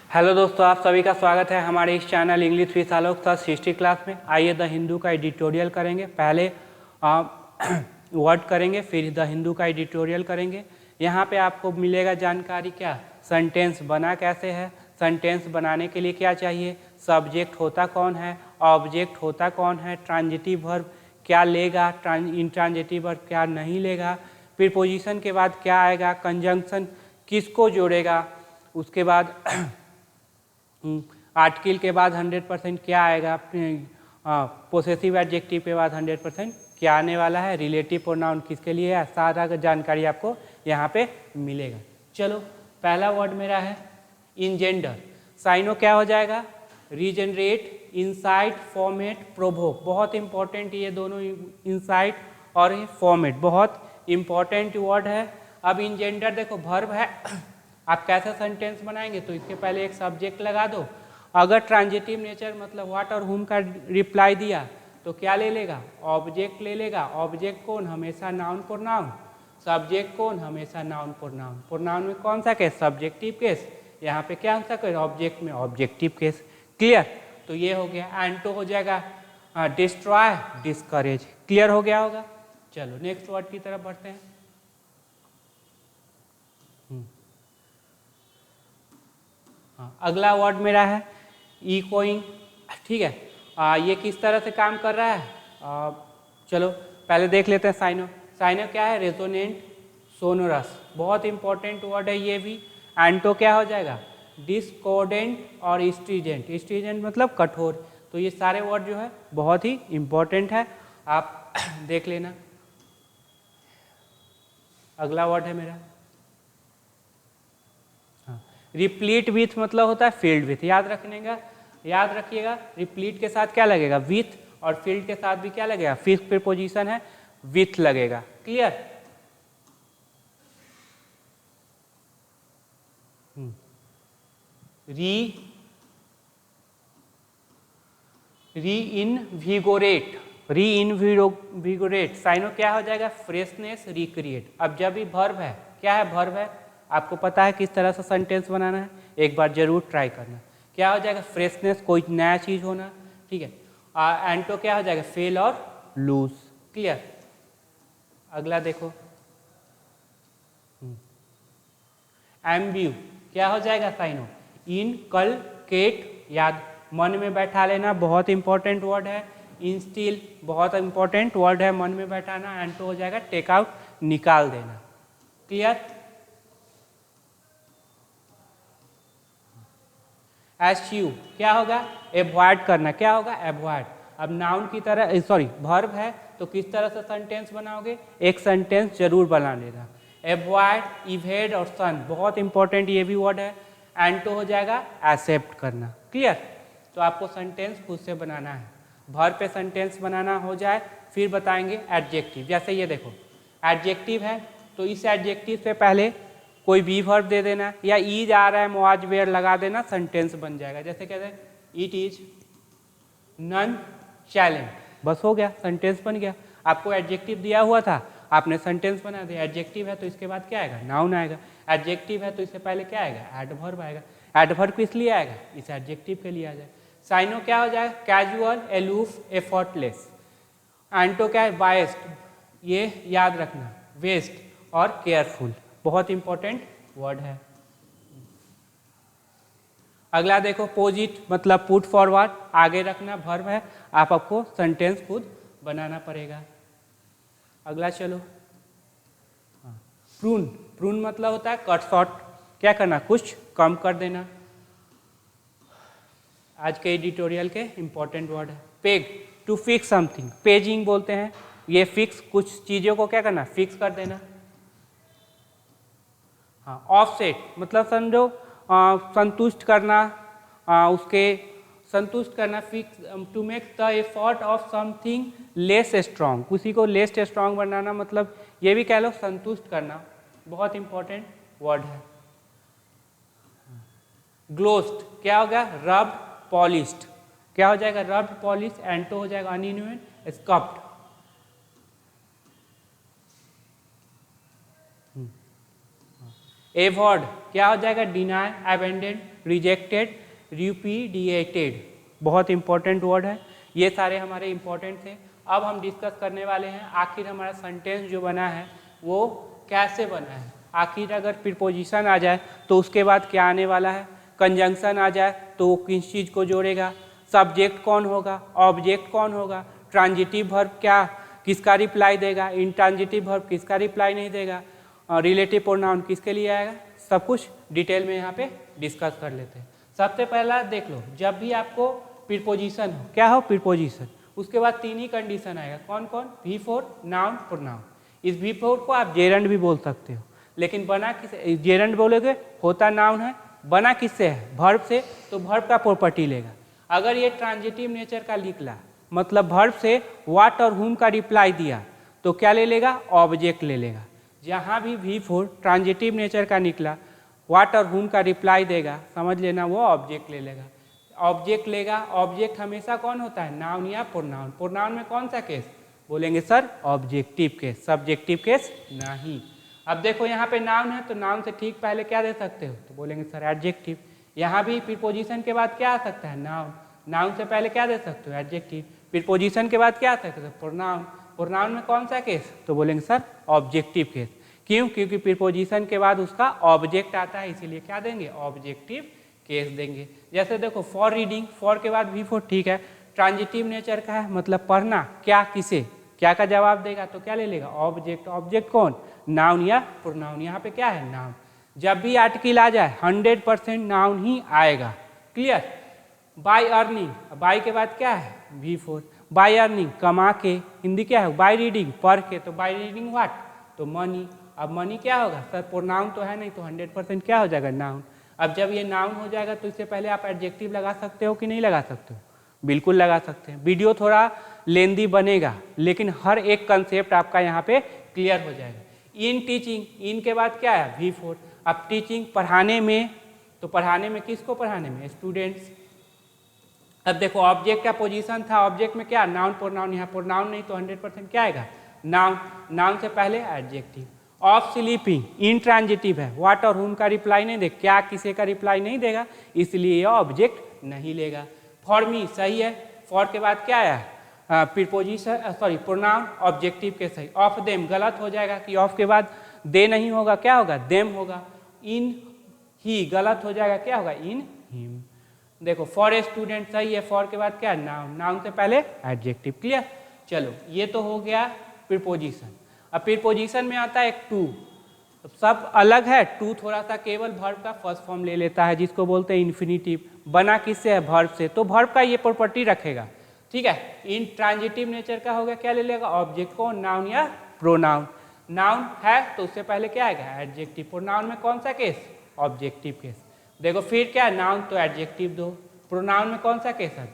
Hello दोस्तों, आप सभी का स्वागत है हमारे इस channel English with Alok sir history class में। आइए द हिंदू का एडिटोरियल करेंगे। पहले वर्ड करेंगे, फिर द हिंदू का एडिटोरियल करेंगे। यहाँ पे आपको मिलेगा जानकारी, क्या सेंटेंस बना कैसे है, सेंटेंस बनाने के लिए क्या चाहिए, सब्जेक्ट होता कौन है, ऑब्जेक्ट होता कौन है, ट्रांजिटिव वर्ब क्या लेगा, इंट्रांजिटिव वर्ब क्या नहीं लेगा, प्रीपोजिशन के बाद क्या आएगा, कंजंक्शन किसको जोड़ेगा, उसके बाद आर्टिकल के बाद 100% क्या आएगा, पोसेसिव एडजेक्टिव के बाद 100% क्या आने वाला है, रिलेटिव प्रोनाउन किसके लिए है, सारा जानकारी आपको यहाँ पे मिलेगा। चलो, पहला वर्ड मेरा है इंजेंडर। साइनो क्या हो जाएगा, रीजनरेट, इंसाइट, फॉर्मेट, प्रोवोक। बहुत इंपॉर्टेंट ये दोनों, इंसाइट और ये फॉर्मेट, बहुत इंपॉर्टेंट वर्ड है। अब इंजेंडर देखो वर्ब है, आप कैसे सेंटेंस बनाएंगे, तो इसके पहले एक सब्जेक्ट लगा दो। अगर ट्रांजिटिव नेचर मतलब व्हाट और हुम का रिप्लाई दिया तो क्या ले लेगा, ऑब्जेक्ट ले लेगा। ऑब्जेक्ट कौन, हमेशा नाउन प्रोनाउन। सब्जेक्ट कौन, हमेशा नाउन प्रोनाउन। प्रोनाउन में कौन सा केस, सब्जेक्टिव केस। यहाँ पे क्या सा केस, ऑब्जेक्ट में ऑब्जेक्टिव केस। क्लियर, तो ये हो गया। एंटो हो जाएगा डिस्ट्रॉय, डिस्करेज। क्लियर हो गया होगा। चलो नेक्स्ट वर्ड की तरफ बढ़ते हैं। अगला वर्ड मेरा है इकोइंग। ठीक है, ये किस तरह से काम कर रहा है, चलो पहले देख लेते हैं साइनो। साइनो क्या है, रेजोनेंट, सोनोरस। बहुत इंपॉर्टेंट वर्ड है ये भी। एंटो क्या हो जाएगा, डिस्कॉर्डेंट और स्ट्रीजेंट। स्ट्रीजेंट मतलब कठोर। तो ये सारे वर्ड जो है बहुत ही इंपॉर्टेंट है, आप देख लेना। अगला वर्ड है मेरा रिप्लीट विथ, मतलब होता है फील्ड विथ। याद रखिएगा, रिप्लीट के साथ क्या लगेगा, विथ, और फील्ड के साथ भी क्या लगेगा, फिक्स प्रीपोजिशन है, विथ लगेगा। क्लियर, रीइनविगोरेट। साइनो क्या हो जाएगा, फ्रेशनेस, रिक्रिएट। अब जब भी वर्ब है, क्या है, वर्ब है, आपको पता है किस तरह से सेंटेंस बनाना है, एक बार जरूर ट्राई करना। क्या हो जाएगा, फ्रेशनेस, कोई नया चीज होना। ठीक है, एंटो क्या हो जाएगा, फेल और लूज। क्लियर, अगला देखो एम्ब्यू क्या हो जाएगा साइनो, इनकलकेट, याद मन में बैठा लेना, बहुत इंपॉर्टेंट वर्ड है। इंस्टिल बहुत इंपॉर्टेंट वर्ड है, मन में बैठाना। एंटो हो जाएगा टेक आउट, निकाल देना। क्लियर, एस्यू क्या होगा, एवॉइड करना। क्या होगा, एवॉइड। अब नाउन की तरह, सॉरी वर्ब है, तो किस तरह से सेंटेंस बनाओगे, एक सेंटेंस जरूर बना लेना। एवॉइड, इवेड और सन, बहुत इंपॉर्टेंट ये भी वर्ड है। एंटो हो जाएगा एक्सेप्ट करना। क्लियर, तो आपको सेंटेंस खुद से बनाना है। वर्ब पे सेंटेंस बनाना हो जाए, फिर बताएंगे एडजेक्टिव। जैसे ये देखो, एडजेक्टिव है तो इस एडजेक्टिव से पहले कोई भी वर्ब दे देना, या ईज आ रहा है मॉज वेयर लगा देना, सेंटेंस बन जाएगा। जैसे कहते हैं इट इज नन चैलेंज, बस हो गया, सेंटेंस बन गया। आपको एडजेक्टिव दिया हुआ था, आपने सेंटेंस बना दिया। एडजेक्टिव है तो इसके बाद क्या आएगा, नाउन आएगा। एडजेक्टिव है तो इससे पहले क्या आएगा, एडवर्ब आएगा। एडवर्ब किस लिए आएगा, इस एडजेक्टिव के लिए आ जाएगा। साइनो क्या हो जाएगा, कैजुअल, एलूफ, एफर्टलेस। एंटो क्या है, बायस्ड, ये याद रखना, वेस्ट और केयरफुल, बहुत इंपॉर्टेंट वर्ड है। अगला देखो पोजिट, मतलब पुट फॉरवर्ड, आगे रखना, वर्ब है, आपको सेंटेंस खुद बनाना पड़ेगा। अगला चलो, प्रून। प्रून मतलब होता है कट शॉर्ट, क्या करना, कुछ कम कर देना। आज के एडिटोरियल के इंपॉर्टेंट वर्ड है। Peg, to fix something, pegging बोलते हैं। ये फिक्स, कुछ चीज़ों को क्या करना, फिक्स कर देना। हाँ, ऑफसेट मतलब समझो संतुष्ट करना, उसके संतुष्ट करना, fix, to make the effort of something less strong, किसी को लेस स्ट्रॉन्ग बनाना, मतलब ये भी कह लो संतुष्ट करना, बहुत इंपॉर्टेंट वर्ड है। ग्लोस्ड क्या होगा, रब्ड, पॉलिश्ड। क्या हो जाएगा, रब्ड, पॉलिश। एंटो हो जाएगा अनइवन, स्कप्ड। एवॉर्ड क्या हो जाएगा, डिनाई, अबेंडेड, रिजेक्टेड, रिपुडिएटेड। बहुत इंपॉर्टेंट वर्ड है, ये सारे हमारे इंपॉर्टेंट थे। अब हम डिस्कस करने वाले हैं आखिर हमारा सेंटेंस जो बना है वो कैसे बना है। आखिर अगर प्रीपोजिशन आ जाए तो उसके बाद क्या आने वाला है, कंजंक्शन आ जाए तो वो किस चीज़ को जोड़ेगा, सब्जेक्ट कौन होगा, ऑब्जेक्ट कौन होगा, ट्रांजिटिव वर्ब क्या किसका रिप्लाई देगा, इंट्रांजिटिव वर्ब किसका रिप्लाई नहीं देगा, रिलेटिव प्रोनाउन किसके लिए आएगा, सब कुछ डिटेल में यहाँ पे डिस्कस कर लेते हैं। सबसे पहला देख लो, जब भी आपको प्रीपोजिशन हो, क्या हो प्रीपोजिशन, उसके बाद तीन ही कंडीशन आएगा, कौन कौन, V4 नाउन प्रोनाउन। इस V4 को आप जेरंड भी बोल सकते हो, लेकिन बना किस, जेरंड बोलोगे होता नाउन है, बना किससे है, वर्ब से, तो वर्ब का प्रॉपर्टी लेगा। अगर ये ट्रांजिटिव नेचर का निकला, मतलब वर्ब से व्हाट और हुम का रिप्लाई दिया, तो क्या ले लेगा, ऑब्जेक्ट ले लेगा। जहाँ भी V4 ट्रांजिटिव नेचर का निकला, व्हाट और हुम का रिप्लाई देगा, समझ लेना वो ऑब्जेक्ट ले लेगा। ऑब्जेक्ट लेगा, ऑब्जेक्ट हमेशा कौन होता है, नाउन या प्रोनाउन। प्रोनाउन में कौन सा केस, बोलेंगे sir objective case, subjective case नहीं। अब देखो यहाँ पे नाउन है तो नाउन से ठीक पहले क्या दे सकते हो, तो बोलेंगे सर एडजेक्टिव। यहाँ भी प्रीपोजिशन के बाद क्या आ सकता है, नाउन, नाउन से पहले क्या दे सकते हो, एडजेक्टिव। प्रीपोजिशन के बाद क्या आ सकता है, प्रोनाउन, प्रोनाउन में कौन सा केस, तो बोलेंगे सर ऑब्जेक्टिव केस। क्यों, क्योंकि प्रीपोजिशन के बाद उसका ऑब्जेक्ट आता है, इसीलिए क्या देंगे, ऑब्जेक्टिव केस देंगे। जैसे देखो फॉर रीडिंग, फॉर के बाद V4 ठीक है, ट्रांजिटिव नेचर का है, मतलब पढ़ना, क्या किसे, क्या का जवाब देगा, तो क्या ले लेगा, ऑब्जेक्ट। ऑब्जेक्ट कौन, नाउन या प्रोनाउन, यहाँ पे क्या है, नाउन। जब भी आर्टिकल आ जाए 100% नाउन ही आएगा, क्लियर। बाय अर्निंग, बाय के बाद क्या है, V4। बाय अर्निंग कमा के, हिंदी क्या है, बाय रीडिंग पढ़ के, तो बाय रीडिंग व्हाट, तो मनी। अब मनी क्या होगा सर, प्रोनाउन तो है नहीं, तो 100% क्या हो जाएगा, नाउन। अब जब ये नाउन हो जाएगा तो इससे पहले आप एडजेक्टिव लगा सकते हो कि नहीं लगा सकते हो, बिल्कुल लगा सकते हैं। वीडियो थोड़ा लेंदी बनेगा, लेकिन हर एक कंसेप्ट आपका यहाँ पे क्लियर हो जाएगा। इन टीचिंग, इन के बाद क्या है, V4। अब टीचिंग पढ़ाने में, तो पढ़ाने में किसको, पढ़ाने में स्टूडेंट्स। अब देखो ऑब्जेक्ट का पोजीशन था, ऑब्जेक्ट में क्या, नाउन प्रोनाउन, यहाँ प्रोनाउन नहीं तो 100% क्या आएगा, नाउन। नाउन से पहले एडजेक्टिव। ऑफ स्लीपिंग इंट्रांजिटिव है, व्हाट और हुम का रिप्लाई नहीं दे, क्या किसी का रिप्लाई नहीं देगा, इसलिए यह ऑब्जेक्ट नहीं लेगा। फॉर मी सही है, फॉर के बाद क्या आया, प्रीपोजिशन सॉरी प्रोनाउन, ऑब्जेक्टिव के सही। ऑफ देम गलत हो जाएगा कि ऑफ के बाद दे नहीं होगा, क्या होगा, देम होगा। इन ही गलत हो जाएगा, क्या होगा, इन हिम। देखो फॉर ए स्टूडेंट सही है, फॉर के बाद क्या है, नाउन, नाउन से पहले एडजेक्टिव, क्लियर। चलो ये तो हो गया प्रीपोजिशन। अब प्रीपोजिशन में आता है एक टू, सब अलग है, टू थोड़ा सा केवल वर्ब का फर्स्ट फॉर्म ले लेता है, जिसको बोलते हैं इन्फिनिटिव। बना किससे है, वर्ब से, तो वर्ब का ये प्रॉपर्टी रखेगा, ठीक है। इन ट्रांजिटिव नेचर का हो गया, क्या ले लेगा, ऑब्जेक्ट को, नाउन या प्रोनाउन। नाउन है तो उससे पहले क्या आएगा, एडजेक्टिव। प्रोनाउन में कौन सा केस, ऑब्जेक्टिव केस। देखो फिर क्या है, नाउन तो एडजेक्टिव दो, प्रोनाउन में कौन सा केस है,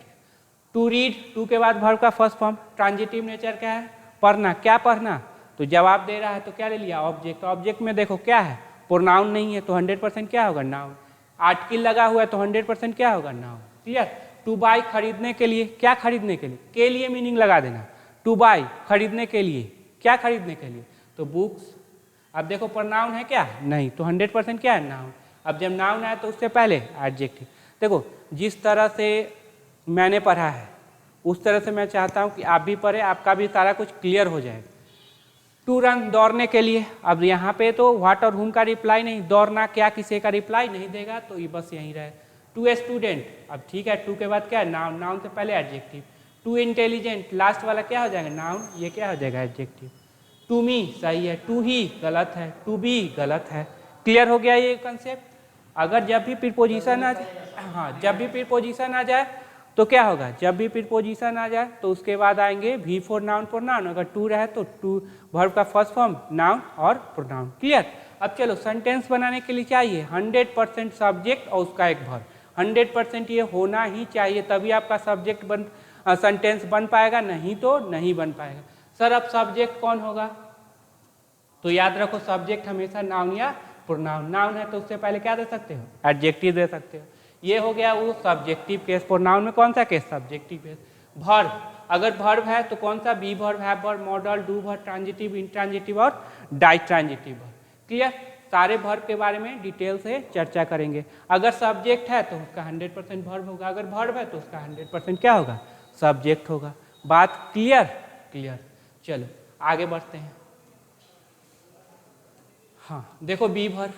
टू रीड, टू के बाद वर्ब का फर्स्ट फॉर्म, ट्रांजिटिव नेचर का है, पढ़ना, क्या पढ़ना, तो जवाब दे रहा है तो क्या ले लिया, ऑब्जेक्ट। ऑब्जेक्ट में देखो क्या है, प्रोनाउन नहीं है तो 100% क्या होगा, नाउन। आर्टिकल लगा हुआ है तो 100% क्या होगा, नाउन, क्लियर। टू बाय खरीदने के लिए, क्या खरीदने के लिए मीनिंग लगा देना। टू बाय खरीदने के लिए, क्या खरीदने के लिए, तो बुक्स। अब देखो प्रोनाउन है क्या, नहीं, तो 100% क्या है, नाउन। अब जब नाउन आया तो उससे पहले एडजेक्टिव। देखो जिस तरह से मैंने पढ़ा है उस तरह से मैं चाहता हूँ कि आप भी पढ़े, आपका भी सारा कुछ क्लियर हो जाएगा। टू रन दौड़ने के लिए, अब यहाँ पे तो व्हाट और हुम का रिप्लाई नहीं, दौड़ना क्या किसी का रिप्लाई नहीं देगा, तो ये बस यहीं रहे। टू ए स्टूडेंट, अब ठीक है, टू के बाद क्या है, नाउन, नाउन से पहले एडजेक्टिव। टू इंटेलिजेंट, लास्ट वाला क्या हो जाएगा, नाउन, ये क्या हो जाएगा, एडजेक्टिव। टू मी सही है, टू ही गलत है, टू बी गलत है। क्लियर हो गया ये कंसेप्ट। अगर जब भी प्रीपोजिशन आ जाए, हाँ जब भी प्रीपोजिशन आ जाए तो क्या होगा, जब भी प्रीपोजिशन आ जाए तो उसके बाद आएंगे V4 नाउन प्रोनाउन। अगर टू रहे तो टू वर्ब का फर्स्ट फॉर्म, नाउन और प्रोनाउन, क्लियर। अब चलो सेंटेंस बनाने के लिए चाहिए 100% सब्जेक्ट और उसका एक वर्ब। 100% ये होना ही चाहिए, तभी आपका सब्जेक्ट सेंटेंस बन पाएगा, नहीं तो नहीं बन पाएगा। सर अब सब्जेक्ट कौन होगा, तो याद रखो सब्जेक्ट हमेशा नाउन या प्रोनाउन। नाउन है तो उससे पहले क्या दे सकते हो, एडजेक्टिव दे सकते हो। ये हो गया वो सब्जेक्टिव केस। प्रोनाउन में कौन सा केस, सब्जेक्टिव केस। वर्ब, अगर वर्ब है तो कौन सा, be verb, have verb, modal, do verb, transitive, intransitive और डाइट्रांजिटिव वर्ब, क्लियर। सारे वर्ब के बारे में डिटेल से चर्चा करेंगे। अगर सब्जेक्ट है तो उसका 100% वर्ब होगा, अगर वर्ब है तो उसका 100% क्या होगा, सब्जेक्ट होगा। बात क्लियर? क्लियर। चलो आगे बढ़ते हैं। हाँ देखो बी वर्ब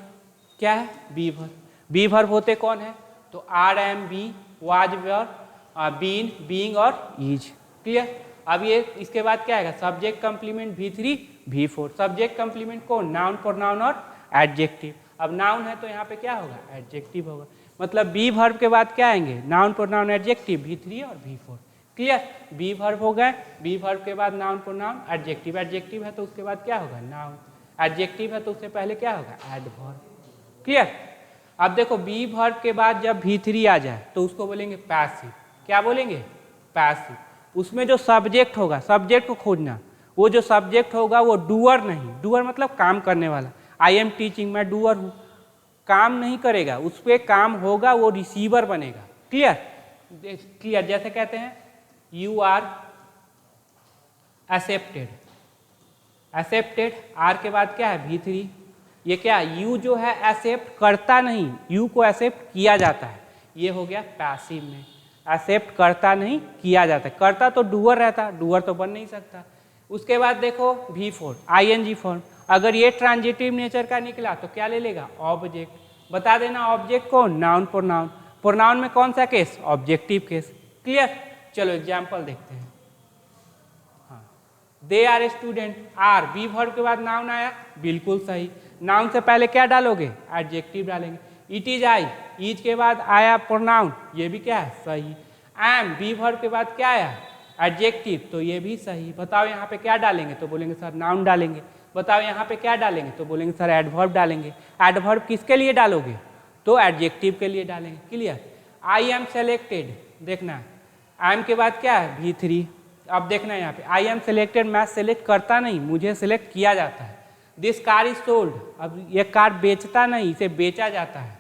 क्या है, बी वर्ब। बी वर्ब होते कौन है, तो are, am, be, was, were, been, being और इज। क्लियर। अब ये इसके बाद क्या आएगा, subject complement V3 V4। Subject complement कौन, नाउन, प्रोनाउन और एडजेक्टिव। अब नाउन है तो यहाँ पे क्या होगा, एडजेक्टिव होगा। मतलब बी वर्ब के बाद क्या आएंगे, नाउन, प्रोनाउन, एडजेक्टिव, V3 और V4। क्लियर। बी वर्ब हो गए, बी वर्ब के बाद नाउन, प्रोनाउन, एडजेक्टिव। एडजेक्टिव है तो उसके बाद क्या होगा, नाउन। एडजेक्टिव है तो उससे पहले क्या होगा, एडवर्ब। क्लियर। अब देखो बी वर्ब के बाद जब V3 आ जाए तो उसको बोलेंगे पैसिव। क्या बोलेंगे, पैसिव। उसमें जो सब्जेक्ट होगा, सब्जेक्ट को खोजना, वो जो सब्जेक्ट होगा वो डूअर नहीं, डूअर मतलब काम करने वाला। आई एम टीचिंग, मैं डूअर हूँ, काम नहीं करेगा, उस पर काम होगा, वो रिसीवर बनेगा। क्लियर। क्लियर। जैसे कहते हैं you are accepted. Accepted, are के बाद क्या है, V3। ये क्या, यू जो है एक्सेप्ट करता नहीं, यू को एक्सेप्ट किया जाता है, ये हो गया पैसिव में। एक्सेप्ट करता नहीं, किया जाता है। करता तो डूअर रहता, डूअर तो बन नहीं सकता। उसके बाद देखो V4 ING फॉर्म। अगर ये ट्रांजिटिव नेचर का निकला तो क्या ले लेगा, ऑब्जेक्ट। बता देना ऑब्जेक्ट कौन, नाउन, प्रोनाउन। प्रोनाउन में कौन सा केस, ऑब्जेक्टिव केस। क्लियर। चलो एग्जाम्पल देखते हैं। हाँ, they are student. Are be verb के बाद नाउन आया, बिल्कुल सही। नाउन से पहले क्या डालोगे, एडजेक्टिव डालेंगे। इट इज आई, इज के बाद आया प्रोनाउन, ये भी क्या है, सही। एम बी वर्ब के बाद क्या आया, एडजेक्टिव, तो ये भी सही। बताओ यहाँ पे क्या डालेंगे, तो बोलेंगे सर नाउन डालेंगे। बताओ यहाँ पे क्या डालेंगे, तो बोलेंगे सर एडवर्ब डालेंगे। एडवर्ब किसके लिए डालोगे, तो एडजेक्टिव के लिए डालेंगे। क्लियर। आई एम सेलेक्टेड, देखना आई एम के बाद क्या है, V3। अब देखना है यहाँ पे आई एम सेलेक्टेड, मैं सेलेक्ट करता नहीं, मुझे सेलेक्ट किया जाता है। दिस कार इज सोल्ड, अब ये कार बेचता नहीं, इसे बेचा जाता है।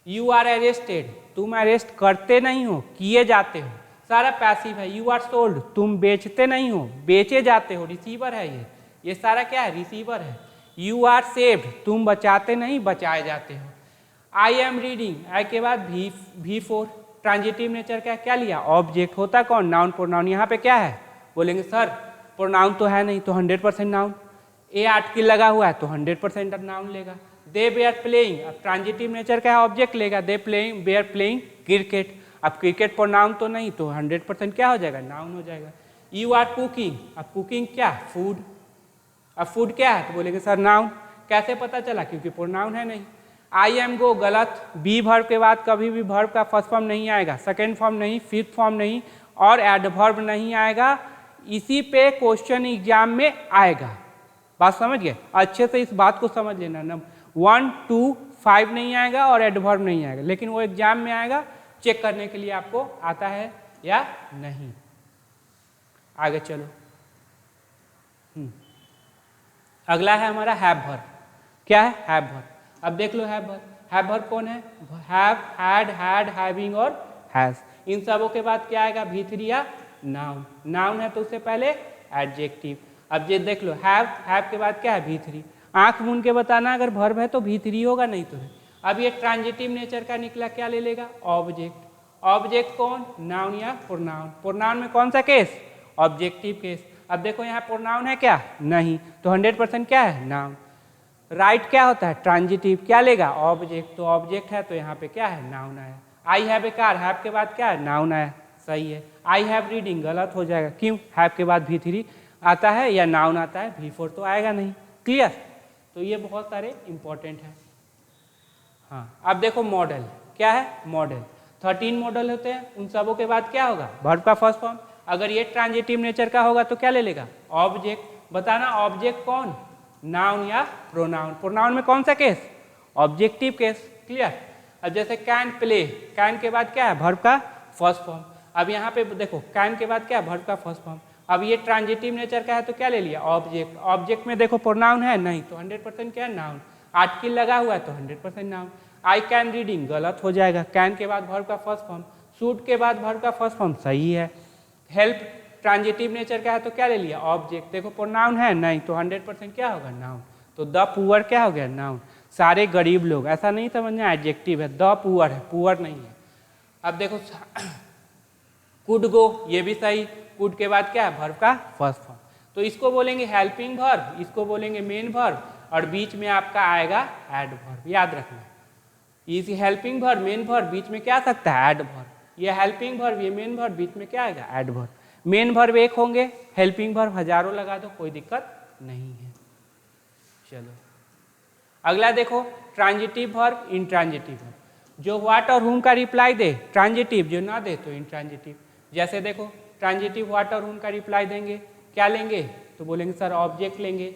यू आर अरेस्टेड, तुम अरेस्ट करते नहीं हो, किए जाते हो, सारा पैसिव है। यू आर सोल्ड, तुम बेचते नहीं हो, बेचे जाते हो, रिसीवर है ये सारा क्या है, रिसीवर है। यू आर सेव्ड, तुम बचाते नहीं, बचाए जाते हो। आई एम रीडिंग, आई के बाद V4। ट्रांजिटिव नेचर का क्या लिया, ऑब्जेक्ट। होता कौन, नाउन, प्रोनाउन। यहाँ पे क्या है, बोलेंगे सर प्रोनाउन तो है नहीं, तो 100% नाउन। ए आर्टिकल लगा हुआ है तो 100% नाउन लेगा। दे बेयर प्लेइंग, अब ट्रांजिटिव नेचर का है, ऑब्जेक्ट लेगा। They playing, were playing cricket. अब क्रिकेट प्रोनाउन तो नहीं, तो 100% क्या हो जाएगा, नाउन हो जाएगा। यू आर कुकिंग, अब कुकिंग क्या, फूड। अब फूड क्या है, तो बोलेंगे सर नाउन। कैसे पता चला, क्योंकि प्रोनाउन है नहीं। आई एम गो, गलत। बी वर्ब के बाद कभी भी वर्ब का फर्स्ट फॉर्म नहीं आएगा, सेकेंड फॉर्म नहीं, फिफ्थ फॉर्म नहीं, और एडवर्ब नहीं आएगा। इसी पे क्वेश्चन एग्जाम में आएगा। बात समझ गए, अच्छे से इस बात को समझ लेना। नंबर 1, 2, 5 नहीं आएगा और एडवर्ब नहीं आएगा, लेकिन वो एग्जाम में आएगा, चेक करने के लिए आपको आता है या नहीं। आगे चलो। अगला है हमारा हैव वर्ब। क्या है, हैव वर्ब। अब देख लो हैव वर्ब। हैव वर्ब कौन है, हैव, हैड, हैड, हैविंग और हैज। इन सबों के बाद क्या आएगा, V3 या नाउन। नाउन है तो उससे पहले एडजेक्टिव। अब ये देख लो हैव के बाद क्या है, V3। आंख मूंद के बताना, अगर वर्ब है तो V3 होगा, नहीं तो है। अब ये ट्रांजिटिव नेचर का निकला, क्या ले लेगा, ऑब्जेक्ट। ऑब्जेक्ट कौन, नाउन या प्रोनाउन। प्रोनाउन में कौन सा केस, ऑब्जेक्टिव केस। अब देखो यहाँ प्रोनाउन है क्या, नहीं, तो 100% क्या है, नाउन। राइट क्या होता है, ट्रांजिटिव, क्या लेगा, ऑब्जेक्ट। तो ऑब्जेक्ट है तो यहाँ पे क्या है, नाउन आया। I have a car, have के बाद क्या है, नाउन आया, सही है। आई हैव रीडिंग, गलत हो जाएगा, क्यों, हैव के बाद V3 आता है या नाउन आता है, V4 तो आएगा नहीं। क्लियर। तो ये बहुत सारे इंपॉर्टेंट है। हाँ, अब देखो मॉडल क्या है, मॉडल 13 मॉडल होते हैं। उन सबों के बाद क्या होगा, वर्ब का फर्स्ट फॉर्म। अगर ये ट्रांजिटिव नेचर का होगा तो क्या ले लेगा, ऑब्जेक्ट। बताना ऑब्जेक्ट कौन, नाउन या प्रोनाउन। प्रोनाउन में कौन सा केस, ऑब्जेक्टिव केस। क्लियर। अब जैसे कैन प्ले, कैन के बाद क्या है, वर्ब का फर्स्ट फॉर्म। अब यहाँ पे देखो कैन के बाद क्या है, वर्ब का फर्स्ट फॉर्म। अब ये ट्रांजिटिव नेचर का है तो क्या ले लिया, ऑब्जेक्ट। ऑब्जेक्ट में देखो प्रोनाउन है नहीं, तो 100% क्या है, नाउन। आर्टिकल लगा हुआ है तो 100% नाउन। आई कैन रीडिंग, गलत हो जाएगा, कैन के बाद वर्ब का फर्स्ट फॉर्म। शूट के बाद वर्ब का फर्स्ट फॉर्म, सही है। हेल्प ट्रांजिटिव नेचर का है तो क्या ले लिया, ऑब्जेक्ट। देखो प्रोनाउन है नहीं, तो 100% क्या होगा, नाउन। तो द पुअर क्या हो गया, नाउन। सारे गरीब लोग, ऐसा नहीं समझना एडजेक्टिव है, द पुअर है, पुअर नहीं है। अब देखो कुड गो, ये भी सही, कुड के बाद क्या है, वर्ब का फर्स्ट फॉर्म, तो इसको बोलेंगे हेल्पिंग वर्ब, इसको बोलेंगे मेन वर्ब, और बीच में आपका आएगा एडवर्ब, याद रखना। इस हेल्पिंग वर्ब मेन वर्ब बीच में क्या आ सकता है, एडवर्ब, ये हेल्पिंग वर्ब ये मेन वर्ब बीच में क्या आएगा, एडवर्ब। मेन वर्ब एक होंगे, हेल्पिंग वर्ब हजारों लगा दो, कोई दिक्कत नहीं है। चलो अगला देखो, ट्रांजिटिव वर्ब, इंट्रांजिटिव वर्ब, जो व्हाट और हुम का रिप्लाई दे ट्रांजिटिव, जो ना दे तो इंट्रांजिटिव। जैसे देखो ट्रांजिटिव व्हाट और हुम का रिप्लाई देंगे, क्या लेंगे, तो बोलेंगे सर ऑब्जेक्ट लेंगे।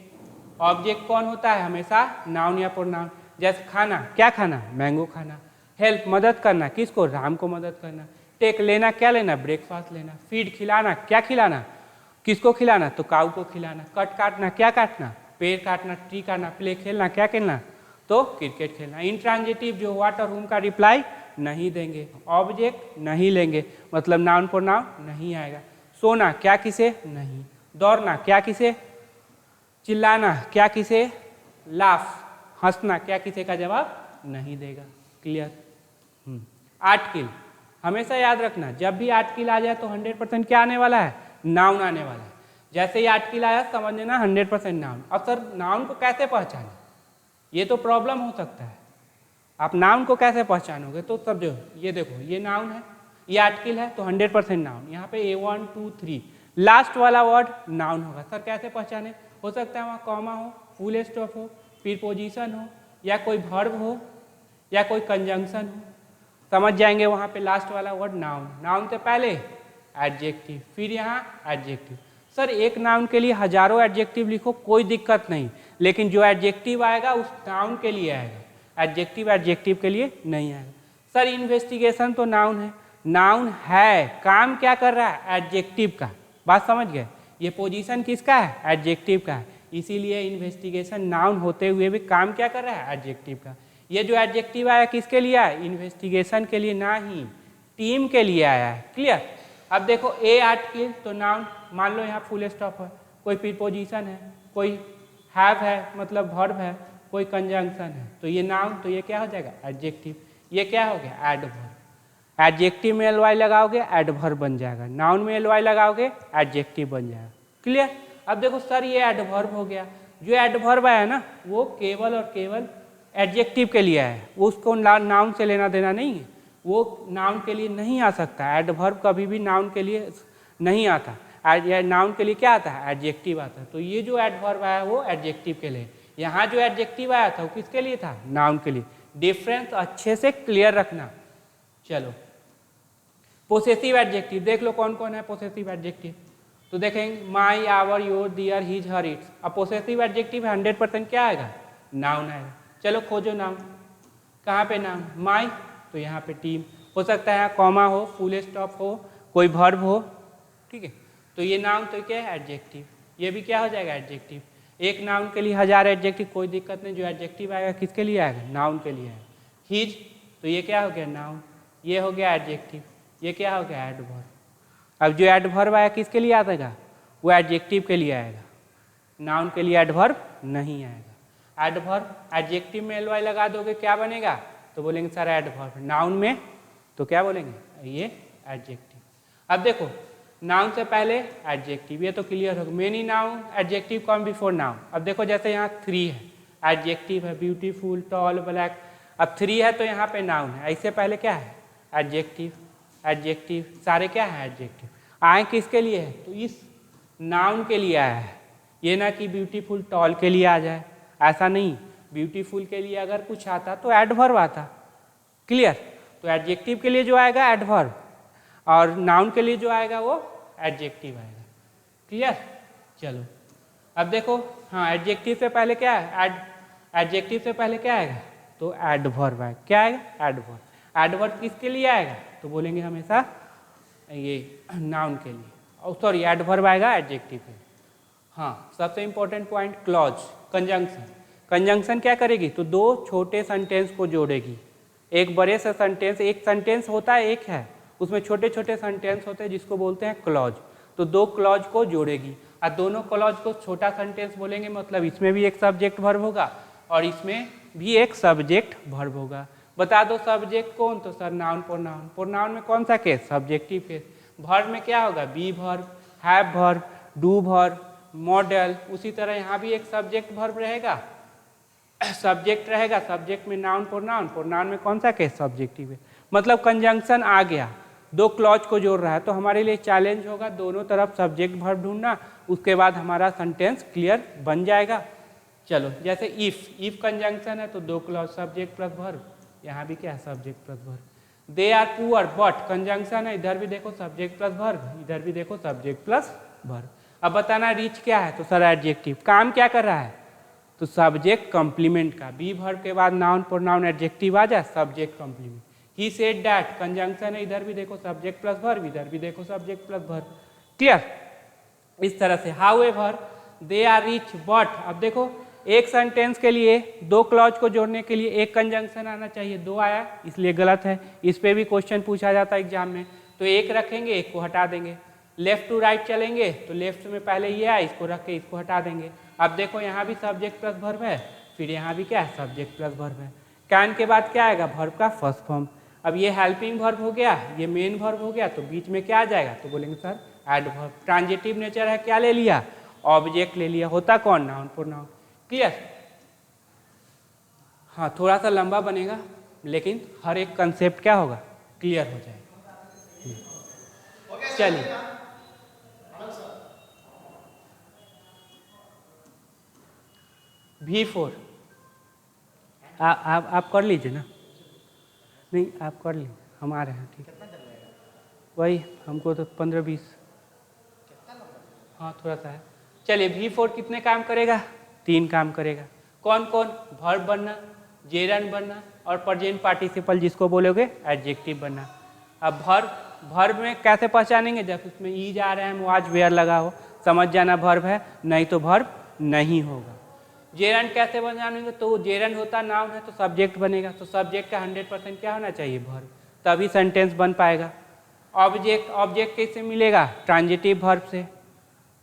ऑब्जेक्ट कौन होता है, हमेशा नाउन या प्रोनाउन। जैसे खाना, क्या खाना, मैंगो खाना। हेल्प, मदद करना, किसको, राम को मदद करना। टेक, लेना, क्या लेना, ब्रेकफास्ट लेना। फीड, खिलाना, क्या खिलाना, किसको खिलाना, तो काऊ को खिलाना। कट, काटना, क्या काटना, पेड़ काटना, ट्री काटना। प्ले, खेलना, क्या खेलना, तो क्रिकेट खेलना। इंट्रांजिटिव जो व्हाट और हुम का रिप्लाई नहीं देंगे, ऑब्जेक्ट नहीं लेंगे, मतलब नाउन प्रोनाउन नहीं आएगा। सोना, क्या किसे, नहीं। दौड़ना, क्या किसे, चिल्लाना, क्या किसे, लाफ, हंसना, क्या किसे का जवाब नहीं देगा। क्लियर। आर्टिकल, हमेशा याद रखना जब भी आर्टिकल आ जाए तो 100% क्या आने वाला है, नाउन आने वाला है। जैसे ही आर्टिकल आया समझ लेना 100% नाउन। अब सर नाउन को कैसे पहचाने, ये तो प्रॉब्लम हो सकता है, आप नाउन को कैसे पहचानोगे, तो समझो ये देखो ये नाउन है, ये आर्टिकल है, तो 100% नाउन। यहाँ पे A1 2 3 लास्ट वाला वर्ड नाउन होगा। सर कैसे पहचाने, हो सकता है वहाँ कॉमा हो, फुल स्टॉप हो, प्रीपोजिशन हो, या कोई वर्ब हो, या कोई कंजंक्शन हो, समझ जाएंगे वहाँ पे लास्ट वाला वर्ड नाउन। नाउन से पहले एडजेक्टिव, फिर यहाँ एडजेक्टिव। सर एक नाउन के लिए हजारों एडजेक्टिव लिखो, कोई दिक्कत नहीं, लेकिन जो एडजेक्टिव आएगा उस नाउन के लिए आएगा, एडजेक्टिव एडजेक्टिव के लिए नहीं आएगा। सर इन्वेस्टिगेशन तो नाउन है, नाउन है, काम क्या कर रहा है, एडजेक्टिव का, बात समझ गए। ये पोजीशन किसका है, एडजेक्टिव का है, इसीलिए इन्वेस्टिगेशन नाउन होते हुए भी काम क्या कर रहा है, एडजेक्टिव का। ये जो एडजेक्टिव आया किसके लिए आया, इन्वेस्टिगेशन के लिए, ना ही टीम के लिए आया है। क्लियर। अब देखो ए आर्टिकल तो नाउन, मान लो यहाँ फुल स्टॉप है, कोई प्रीपोजिशन है, कोई हैव है मतलब वर्ब है, कोई कंजंक्शन है, तो ये नाउन, तो ये क्या हो जाएगा, एडजेक्टिव। ये क्या हो गया, एडवर्ब। एडजेक्टिव में एलवाई लगाओगे एडवर्ब बन जाएगा, नाउन में एलवाई लगाओगे एडजेक्टिव बन जाएगा। क्लियर। अब देखो सर ये एडवर्ब हो गया, जो एडवर्ब आया ना वो केवल और केवल एडजेक्टिव के लिए आया है, वो उसको नाउन से लेना देना नहीं है, वो नाउन के लिए नहीं आ सकता। एडवर्ब कभी भी नाउन के लिए नहीं आता, नाउन के लिए क्या आता है, एडजेक्टिव आता है। तो ये जो एडवर्ब आया वो एडजेक्टिव के लिए, यहाँ जो एडजेक्टिव आया था वो किसके लिए था, नाउन के लिए। डिफरेंस अच्छे से क्लियर रखना। चलो पोसेसिव एडजेक्टिव देख लो कौन कौन है पोसेसिव एडजेक्टिव, तो देखेंगे my, our, your, their, his, her, its. अब पोसेसिव एडजेक्टिव 100% क्या आएगा, नाउन आएगा। चलो खोजो नाउन, कहाँ पे नाउन, माई, तो यहाँ पे टीम, हो सकता है यहाँ कॉमा हो, फुल स्टॉप हो, कोई वर्ब हो, ठीक है, तो ये नाउन तो क्या है, एडजेक्टिव। ये भी क्या हो जाएगा, एडजेक्टिव। एक नाउन के लिए 1000 एडजेक्टिव, कोई दिक्कत नहीं, जो एडजेक्टिव आएगा किसके लिए आएगा, नाउन के लिए आएगा। हिज, तो ये क्या हो गया, नाउन, ये हो गया एडजेक्टिव, ये क्या हो गया, एडवर्ब। अब जो एडवर्ब आया किसके लिए आएगा, वो एडजेक्टिव के लिए आएगा, नाउन के लिए एडवर्ब नहीं आएगा। एडवर्ब एडजेक्टिव में एलवाई लगा दोगे क्या बनेगा, तो बोलेंगे सर एडवर्ब, नाउन में तो क्या बोलेंगे, ये एडजेक्टिव। अब देखो नाउन से पहले एडजेक्टिव, ये तो क्लियर होगा। Many noun adjective come before noun. अब देखो जैसे यहाँ 3 है, एडजेक्टिव है, ब्यूटीफुल, टॉल, ब्लैक। अब 3 है तो यहाँ पे नाउन है, इससे पहले क्या है, एडजेक्टिव, एडजेक्टिव, सारे क्या है, एडजेक्टिव। आए किसके लिए है, तो इस नाउन के लिए आया है, ये ना कि ब्यूटीफुल टॉल के लिए आ जाए, ऐसा नहीं। ब्यूटीफुल के लिए अगर कुछ आता तो एडवर्ब आता। क्लियर। तो एडजेक्टिव के लिए जो आएगा एडवर्ब, और नाउन के लिए जो आएगा वो एडजेक्टिव आएगा। क्लियर। चलो अब देखो, हाँ एडजेक्टिव से पहले क्या है, एडजेक्टिव से पहले क्या आएगा, तो एडवर्ब आएगा। क्या आएगा, एडवर्ब। एडवर्ब किसके लिए आएगा, तो बोलेंगे हमेशा ये नाउन के लिए, और सॉरी एडवर्ब आएगा एडजेक्टिव के लिए। हाँ सबसे important point, clause, conjunction. Conjunction क्या करेगी, तो 2 छोटे सेंटेंस को जोड़ेगी। एक बड़े से सेंटेंस, एक सेंटेंस होता है एक है, उसमें छोटे छोटे सेंटेंस होते हैं जिसको बोलते हैं क्लॉज, तो 2 क्लॉज को जोड़ेगी, और दोनों क्लॉज को छोटा सेंटेंस बोलेंगे, मतलब इसमें भी एक सब्जेक्ट वर्ब होगा और इसमें भी एक सब्जेक्ट वर्ब होगा। बता दो सब्जेक्ट कौन, तो सर नाउन प्रोनाउन। प्रोनाउन में कौन सा केस, सब्जेक्टिव केस। वर्ब में क्या होगा, be verb, have verb, do verb, modal. उसी तरह यहाँ भी एक सब्जेक्ट वर्ब रहेगा, सब्जेक्ट रहेगा, सब्जेक्ट में नाउन प्रोनाउन, प्रोनाउन में कौन सा केस, सब्जेक्टिव है। मतलब कंजंक्शन आ गया, दो क्लॉज को जोड़ रहा है, तो हमारे लिए चैलेंज होगा दोनों तरफ सब्जेक्ट वर्ब ढूंढना, उसके बाद हमारा सेंटेंस क्लियर बन जाएगा। चलो जैसे इफ कंजंक्शन है तो दो क्लॉज सब्जेक्ट प्लस वर्ब, यहाँ भी क्या है, subject plus verb. They are poor but conjunction है, इधर भी देखो सब्जेक्ट प्लस वर्ब, इधर भी देखो सब्जेक्ट प्लस वर्ब। अब बताना रिच क्या है, तो सर एडजेक्टिव। काम क्या कर रहा है, तो सब्जेक्ट कंप्लीमेंट का, बी वर्ब के बाद नाउन प्रोनाउन एडजेक्टिव आ जाए, subject complement. He said that conjunction है, इधर भी देखो सब्जेक्ट प्लस वर्ब, इधर भी देखो सब्जेक्ट प्लस वर्ब। क्लियर। इस तरह से however they are rich but, अब देखो एक सेंटेंस के लिए दो क्लॉज को जोड़ने के लिए एक कंजंक्शन आना चाहिए, दो आया इसलिए गलत है। इस पे भी क्वेश्चन पूछा जाता है एग्जाम में, तो एक रखेंगे एक को हटा देंगे। लेफ्ट टू राइट चलेंगे तो लेफ्ट में पहले ये आया, इसको रख के इसको हटा देंगे। अब देखो यहाँ भी सब्जेक्ट प्लस वर्ब है, फिर यहाँ भी क्या है, सब्जेक्ट प्लस वर्ब है। कैन के बाद क्या आएगा, वर्ब का फर्स्ट फॉर्म। अब ये हेल्पिंग वर्ब हो गया, ये मेन वर्ब हो गया, तो बीच में क्या आ जाएगा, तो बोलेंगे सर एडवर्ब। ट्रांजिटिव नेचर है, क्या ले लिया, ऑब्जेक्ट ले लिया, होता कौन, नाउन प्रोनाउन। क्लियर। हाँ थोड़ा सा लंबा बनेगा लेकिन हर एक कंसेप्ट क्या होगा, क्लियर हो जाएगा। चलिए V4 आप कर लीजिए ना, नहीं आप कर लीजिए, हम आ रहे हैं। ठीक, वही हमको तो 15-20, हाँ थोड़ा सा है। चलिए V4 कितने काम करेगा, 3 काम करेगा। कौन कौन, वर्ब बनना, जेरंड बनना और प्रेजेंट पार्टिसिपल जिसको बोलोगे एडजेक्टिव बनना। अब वर्ब में कैसे पहचानेंगे, जब उसमें ईज आ रहा है, वाज वेयर लगा हो, समझ जाना वर्ब है, नहीं तो वर्ब नहीं होगा। जेरंड कैसे पहचानेंगे, तो जेरंड होता नाउन है तो सब्जेक्ट बनेगा, तो सब्जेक्ट का 100% क्या होना चाहिए, वर्ब, तभी सेंटेंस बन पाएगा। ऑब्जेक्ट कैसे मिलेगा, ट्रांजिटिव वर्ब से।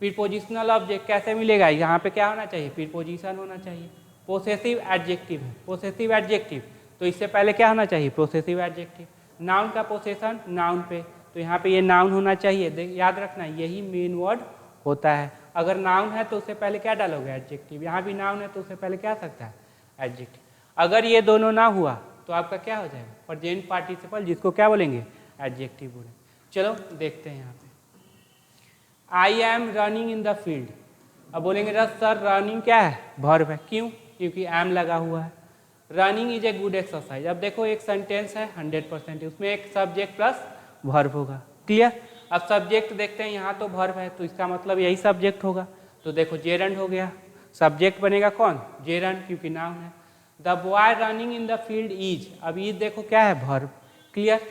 प्रीपोजिशनल ऑब्जेक्ट कैसे मिलेगा, यहाँ पे क्या होना चाहिए, प्रीपोजिशन होना चाहिए। पोसेसिव एडजेक्टिव है, पोसेसिव एडजेक्टिव, तो इससे पहले क्या होना चाहिए, प्रोसेसिव एडजेक्टिव। नाउन का पोसेशन नाउन पे, तो यहाँ पे ये नाउन होना चाहिए। याद रखना यही मेन वर्ड होता है। अगर नाउन है तो उससे पहले क्या डालोगे, एडजेक्टिव। यहाँ भी नाउन है तो उससे पहले क्या आ सकता है, एडजेक्टिव। अगर ये दोनों ना हुआ तो आपका क्या हो जाएगा, प्रेजेंट पार्टिसिपल, जिसको क्या बोलेंगे, एडजेक्टिव बोलेंगे। चलो देखते हैं यहाँ पे, I am running in the field. अब बोलेंगे सर रनिंग क्या है, वर्ब है, क्यों, क्योंकि एम लगा हुआ है। Running is a good exercise. अब देखो एक सेंटेंस है 100%, उसमें एक सब्जेक्ट प्लस वर्ब होगा। क्लियर। अब सब्जेक्ट देखते हैं, यहाँ तो वर्ब है तो इसका मतलब यही सब्जेक्ट होगा, तो देखो जेरंड हो गया, सब्जेक्ट बनेगा कौन, जेरंड, क्योंकि नाउन है। The boy running in the field is, अब इज देखो क्या है, वर्ब। क्लियर।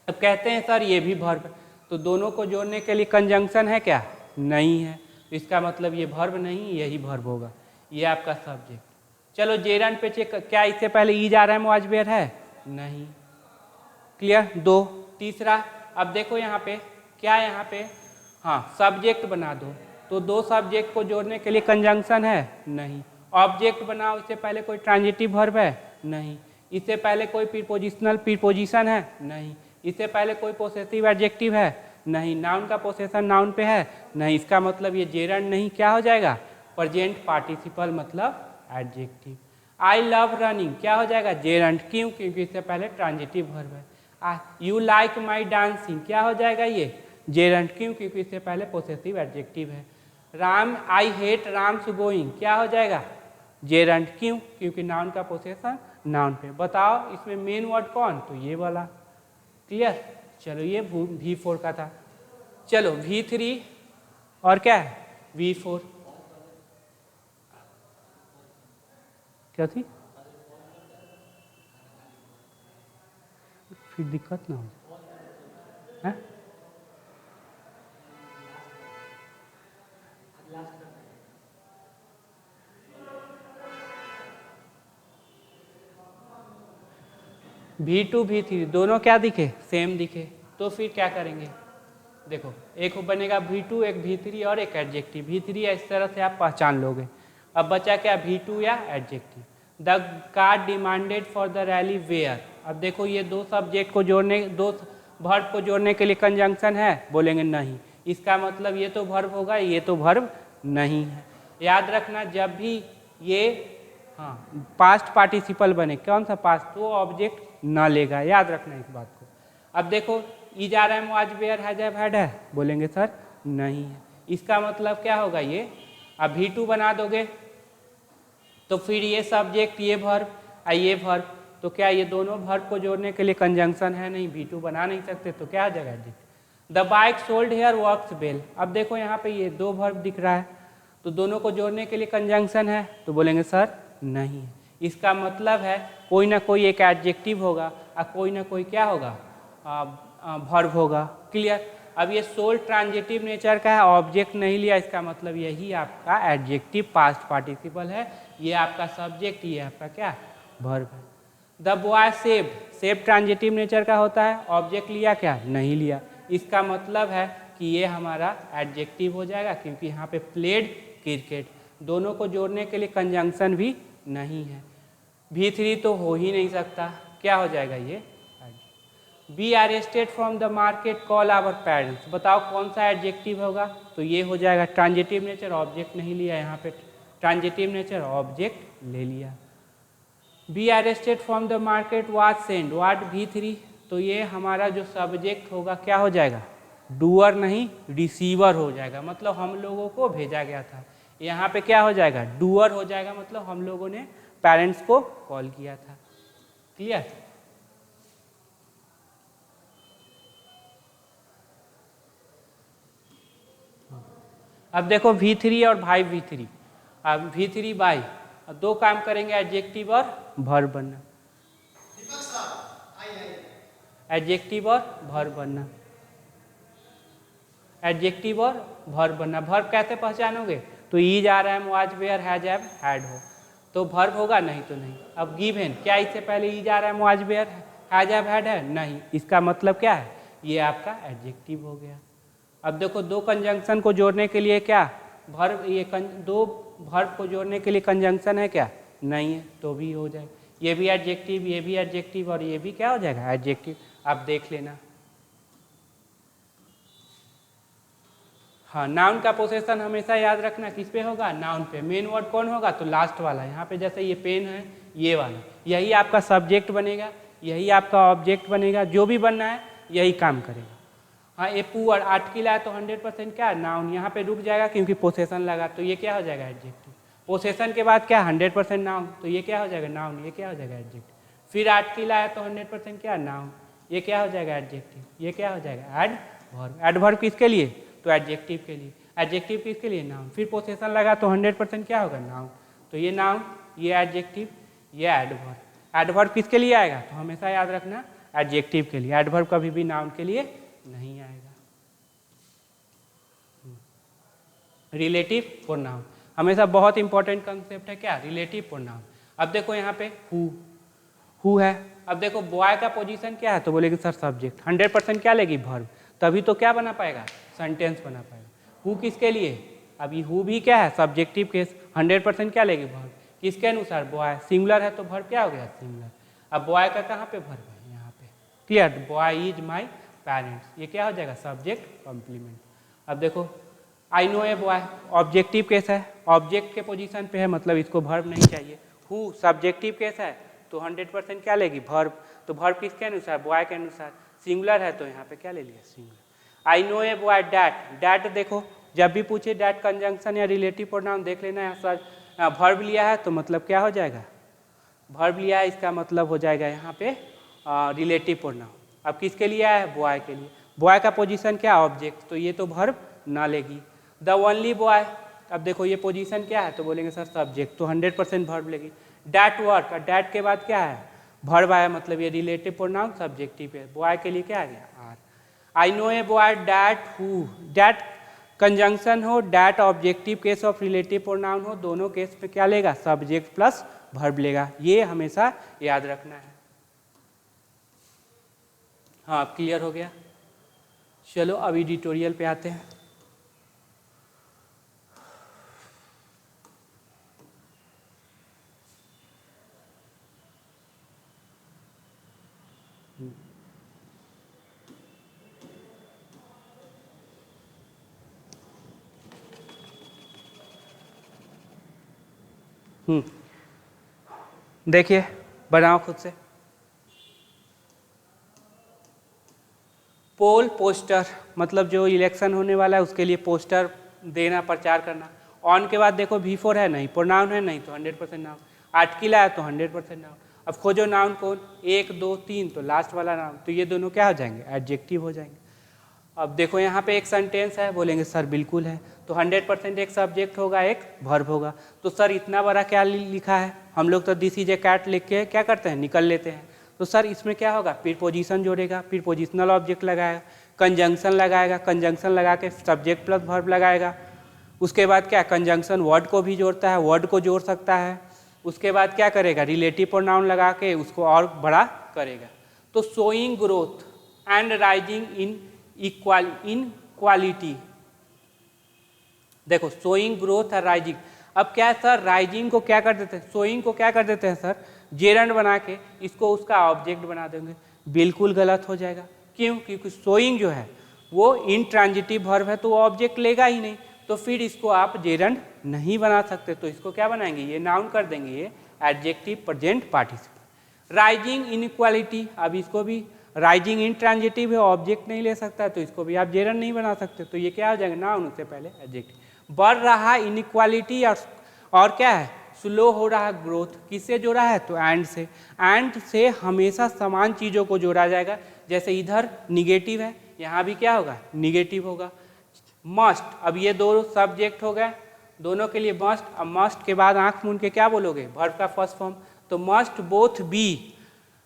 अब कहते हैं सर ये भी वर्ब है, तो दोनों को जोड़ने के लिए कंजंक्शन है क्या, नहीं है, तो इसका मतलब ये वर्ब नहीं, यही वर्ब होगा, ये आपका सब्जेक्ट। चलो जेरंड पे चेक, क्या इससे पहले ईज आ रहा है, वाज वेयर है, नहीं। क्लियर। 2। तीसरा, अब देखो यहाँ पे क्या, यहाँ पे हाँ सब्जेक्ट बना दो, तो दो सब्जेक्ट को जोड़ने के लिए कंजंक्शन है, नहीं। ऑब्जेक्ट बनाओ, इससे पहले कोई ट्रांजिटिव वर्ब है, नहीं। इससे पहले कोई प्रीपोजिशन है, नहीं। इससे पहले कोई पोसेसिव एडजेक्टिव है, नहीं। नाउन का पोसेशन नाउन पे है, नहीं। इसका मतलब ये जेरंड नहीं, क्या हो जाएगा, प्रेजेंट पार्टिसिपल मतलब एडजेक्टिव। आई लव रनिंग क्या हो जाएगा, जेरंड, क्यों, क्योंकि इससे पहले ट्रांजिटिव वर्ब है। यू लाइक माई डांसिंग क्या हो जाएगा, ये जेरंड, क्यों, क्योंकि इससे पहले पोसेसिव एडजेक्टिव है। Ram I hate Ram's going क्या हो जाएगा, जेरंड, क्यों, क्योंकि नाउन का पोसेशन नाउन पे। बताओ इसमें मेन वर्ड कौन, तो ये वाला। क्लियर। चलो ये V4 का था। चलो V3 और क्या है, V4 क्या थी, फिर दिक्कत ना हो है? V2 V3 दोनों क्या दिखे, सेम दिखे, तो फिर क्या करेंगे, देखो एक बनेगा V2, एक V3 और एक एडजेक्टिव। V3 इस तरह से आप पहचान लोगे। अब बचा क्या, V2 या adjective. The car demanded for the rally were. अब देखो ये दो सब्जेक्ट को जोड़ने, दो वर्ब को जोड़ने के लिए कंजंक्शन है, बोलेंगे नहीं। इसका मतलब ये तो वर्ब होगा, ये तो वर्ब नहीं है। याद रखना जब भी ये पास्ट पार्टिसिपल बने, कौन सा पास्ट, तो ऑब्जेक्ट ना लेगा, याद रखना इस बात को। अब देखो is are am was were has have had है, बोलेंगे सर नहीं है। इसका मतलब क्या होगा, ये अब V2 बना दोगे तो फिर ये सब्जेक्ट, ये वर्ब, ये वर्ब, तो क्या ये दोनों वर्ब को जोड़ने के लिए कंजंक्शन है, नहीं, V2 बना नहीं सकते, तो क्या आ जाएगा adjective. The bike sold here works well. अब देखो यहाँ पे ये दो वर्ब दिख रहा है, तो दोनों को जोड़ने के लिए कंजंक्शन है, तो बोलेंगे सर नहीं है। इसका मतलब है कोई ना कोई एक एडजेक्टिव होगा और कोई ना कोई क्या होगा, वर्ब होगा। क्लियर। अब ये सोल्ड ट्रांजिटिव नेचर का है, ऑब्जेक्ट नहीं लिया, इसका मतलब यही आपका एडजेक्टिव पास्ट पार्टिसिपल है, ये आपका सब्जेक्ट, ये आपका क्या वर्ब है। The boy saved, save transitive nature का होता है, ऑब्जेक्ट लिया क्या, नहीं लिया, इसका मतलब है कि ये हमारा एडजेक्टिव हो जाएगा, क्योंकि यहाँ पे प्लेड क्रिकेट, दोनों को जोड़ने के लिए कंजंक्शन भी नहीं है। V3 तो हो ही नहीं सकता, क्या हो जाएगा ये, be arrested from the market call our parents. बताओ कौन सा एडजेक्टिव होगा, तो ये हो जाएगा ट्रांजिटिव नेचर, ऑब्जेक्ट नहीं लिया, यहाँ पे ट्रांजिटिव नेचर ऑब्जेक्ट ले लिया। Be arrested from the market was send, what V3, तो ये हमारा जो सब्जेक्ट होगा क्या हो जाएगा, डूअर नहीं रिसीवर हो जाएगा, मतलब हम लोगों को भेजा गया था। यहाँ पे क्या हो जाएगा, डूअर हो जाएगा, मतलब हम लोगों ने पेरेंट्स को कॉल किया था। क्लियर। अब देखो V3 और भाई V3, अब V3 बाई, दो काम करेंगे, एडजेक्टिव और वर्ब बनना, एडजेक्टिव और वर्ब बनना, एडजेक्टिव और वर्ब बनना। वर्ब कैसे पहचानोगे, तो is are am was were has have had हो तो वर्ब होगा, नहीं तो नहीं। अब गिवन, क्या इससे पहले is are am was were has have had है, नहीं, इसका मतलब क्या है, ये आपका एडजेक्टिव हो गया। अब देखो दो कंजंक्शन को जोड़ने के लिए क्या वर्ब, ये दो वर्ब को जोड़ने के लिए कंजंक्शन है क्या, नहीं है, तो भी हो जाए, ये भी एडजेक्टिव, ये भी एडजेक्टिव और ये भी क्या हो जाएगा एडजेक्टिव। आप देख लेना। हाँ, नाउन का पोसेशन हमेशा याद रखना किस पे होगा, नाउन पे। मेन वर्ड कौन होगा, तो लास्ट वाला। यहाँ पे जैसे ये पेन है, ये वाला, यही आपका सब्जेक्ट बनेगा, यही आपका ऑब्जेक्ट बनेगा, जो भी बनना है यही काम करेगा। हाँ, ए पुअर, आर्टिकल है तो 100% क्या नाउन, यहाँ पे रुक जाएगा क्योंकि पोसेशन लगा, तो ये क्या हो जाएगा एडजेक्टिव। पोसेशन के बाद क्या 100% नाउन, तो ये क्या हो जाएगा नाउन, ये क्या हो जाएगा एडजेक्टिव। फिर आर्टिकल आया तो 100% क्या नाउन, ये क्या हो जाएगा एडजेक्टिव, ये क्या हो जाएगा एडवर्ब। एडवर्ब किसके लिए, तो एडजेक्टिव के लिए। एडजेक्टिव किसके लिए, नाउन। फिर पोसेशन लगा तो 100% क्या होगा नाउन, तो ये नाउन, ये एडजेक्टिव, ये एडवर्ब। एडवर्ब किसके लिए आएगा, तो हमेशा याद रखना एडजेक्टिव के लिए, एडवर्ब कभी भी नाउन के लिए नहीं आएगा। रिलेटिव प्रोनाउन हमेशा बहुत इंपॉर्टेंट कंसेप्ट है, क्या रिलेटिव प्रोनाउन। अब देखो यहाँ पे हु है, अब देखो बॉय का पोजीशन क्या है, तो बोलेगी सर सब्जेक्ट, 100% क्या लेगी वर्ब, तभी तो क्या बना पाएगा, सेंटेंस बना पाएगा। हु किसके लिए, अभी हु भी क्या है सब्जेक्टिव केस, 100% क्या लेगी वर्ब, किसके अनुसार, बॉय, सिंगुलर है तो वर्ब क्या हो गया सिंगुलर। अब बॉय का कहाँ पे वर्ब है, यहाँ पे। Clear, boy is my parents, ये क्या हो जाएगा सब्जेक्ट कॉम्प्लीमेंट। अब देखो आई know a boy, objective case है, ऑब्जेक्ट के पोजीशन पे है, मतलब इसको वर्ब नहीं चाहिए। हु सब्जेक्टिव केस है तो 100% क्या लेगी वर्ब, तो वर्ब किसके अनुसार, बॉय के अनुसार। सिंगुलर है तो यहाँ पे क्या ले लिया singular. I know a boy that, that देखो जब भी पूछे डैट कंजंक्शन या रिलेटिव प्रोनाउन देख लेना है, सर वर्ब लिया है तो मतलब क्या हो जाएगा, वर्ब लिया है, इसका मतलब हो जाएगा यहाँ पे रिलेटिव प्रोनाउन। अब किसके लिए आया है, बॉय के लिए। बॉय का पोजीशन क्या, ऑब्जेक्ट, तो ये तो वर्ब ना लेगी। द ओनली बॉय, अब देखो ये पोजीशन क्या है, तो बोलेंगे सर सब्जेक्ट, तो 100% वर्ब लेगी। डैट वर्क, डैट के बाद क्या है वर्ब आया, मतलब ये रिलेटिव प्रोनाउन सब्जेक्टिव है। बॉय के लिए क्या आ गया आर। I know a boy that who, that conjunction हो, that objective case of relative pronoun हो, दोनों केस पे क्या लेगा सब्जेक्ट प्लस वर्ब लेगा, ये हमेशा याद रखना है। हाँ, अब क्लियर हो गया। चलो अब एडिटोरियल पे आते हैं। देखिए बनाओ खुद से। पोल पोस्टर, मतलब जो इलेक्शन होने वाला है उसके लिए पोस्टर देना, प्रचार करना। ऑन के बाद देखो V4 है नहीं, प्रोनाउन है नहीं तो 100% नाउन। आर्टिकल आया तो 100% नाउन। अब खोजो नाउन कौन, 1 2 3, तो लास्ट वाला नाउन, तो ये दोनों क्या हो जाएंगे, एडजेक्टिव हो जाएंगे। अब देखो यहाँ पे एक सेंटेंस है, बोलेंगे सर बिल्कुल है, तो 100% एक सब्जेक्ट होगा, एक वर्ब होगा। तो सर इतना बड़ा क्या लिखा है, हम लोग तो दिस इज ए कैट लिख के क्या करते हैं, निकल लेते हैं। तो सर इसमें क्या होगा, प्रीपोजिशन जोड़ेगा, प्रीपोजिशनल ऑब्जेक्ट लगाएगा, कंजंक्शन लगाएगा, कंजंक्शन लगा के सब्जेक्ट प्लस वर्ब लगाएगा। उसके बाद क्या, कंजंक्शन वर्ड को भी जोड़ता है, वर्ड को जोड़ सकता है। उसके बाद क्या करेगा, रिलेटिव प्रोनाउन लगा के उसको और बड़ा करेगा। तो showing growth and rising in quality, देखो शोइंग ग्रोथ और राइजिंग। अब क्या है सर, राइजिंग को क्या कर देते हैं, शोइंग को क्या कर देते हैं सर, जेरंड बना के इसको उसका ऑब्जेक्ट बना देंगे। बिल्कुल गलत हो जाएगा। क्यों, क्योंकि शोइंग जो है वो इंट्रांजिटिव वर्ब है तो वो ऑब्जेक्ट लेगा ही नहीं, तो फिर इसको आप जेरंड नहीं बना सकते। तो इसको क्या बनाएंगे, ये नाउन कर देंगे, ये adjective present participle. Rising inequality, अब इसको भी राइजिंग इंट्रांजिटिव है, ऑब्जेक्ट नहीं ले सकता, तो इसको भी आप जेरंड नहीं बना सकते, तो ये क्या हो जाएगा, नाउन, उससे पहले एडजेक्टिव। बढ़ रहा इनइक्वालिटी और क्या है, स्लो हो रहा ग्रोथ, किससे जोड़ा है, तो एंड से। एंड से हमेशा समान चीज़ों को जोड़ा जाएगा, जैसे इधर निगेटिव है, यहाँ भी क्या होगा, निगेटिव होगा। मस्ट, अब ये दो सब्जेक्ट हो गए, दोनों के लिए मस्ट। अब मस्ट के बाद आंख मूंद के क्या बोलोगे, वर्ब का फर्स्ट फॉर्म, तो मस्ट बोथ बी।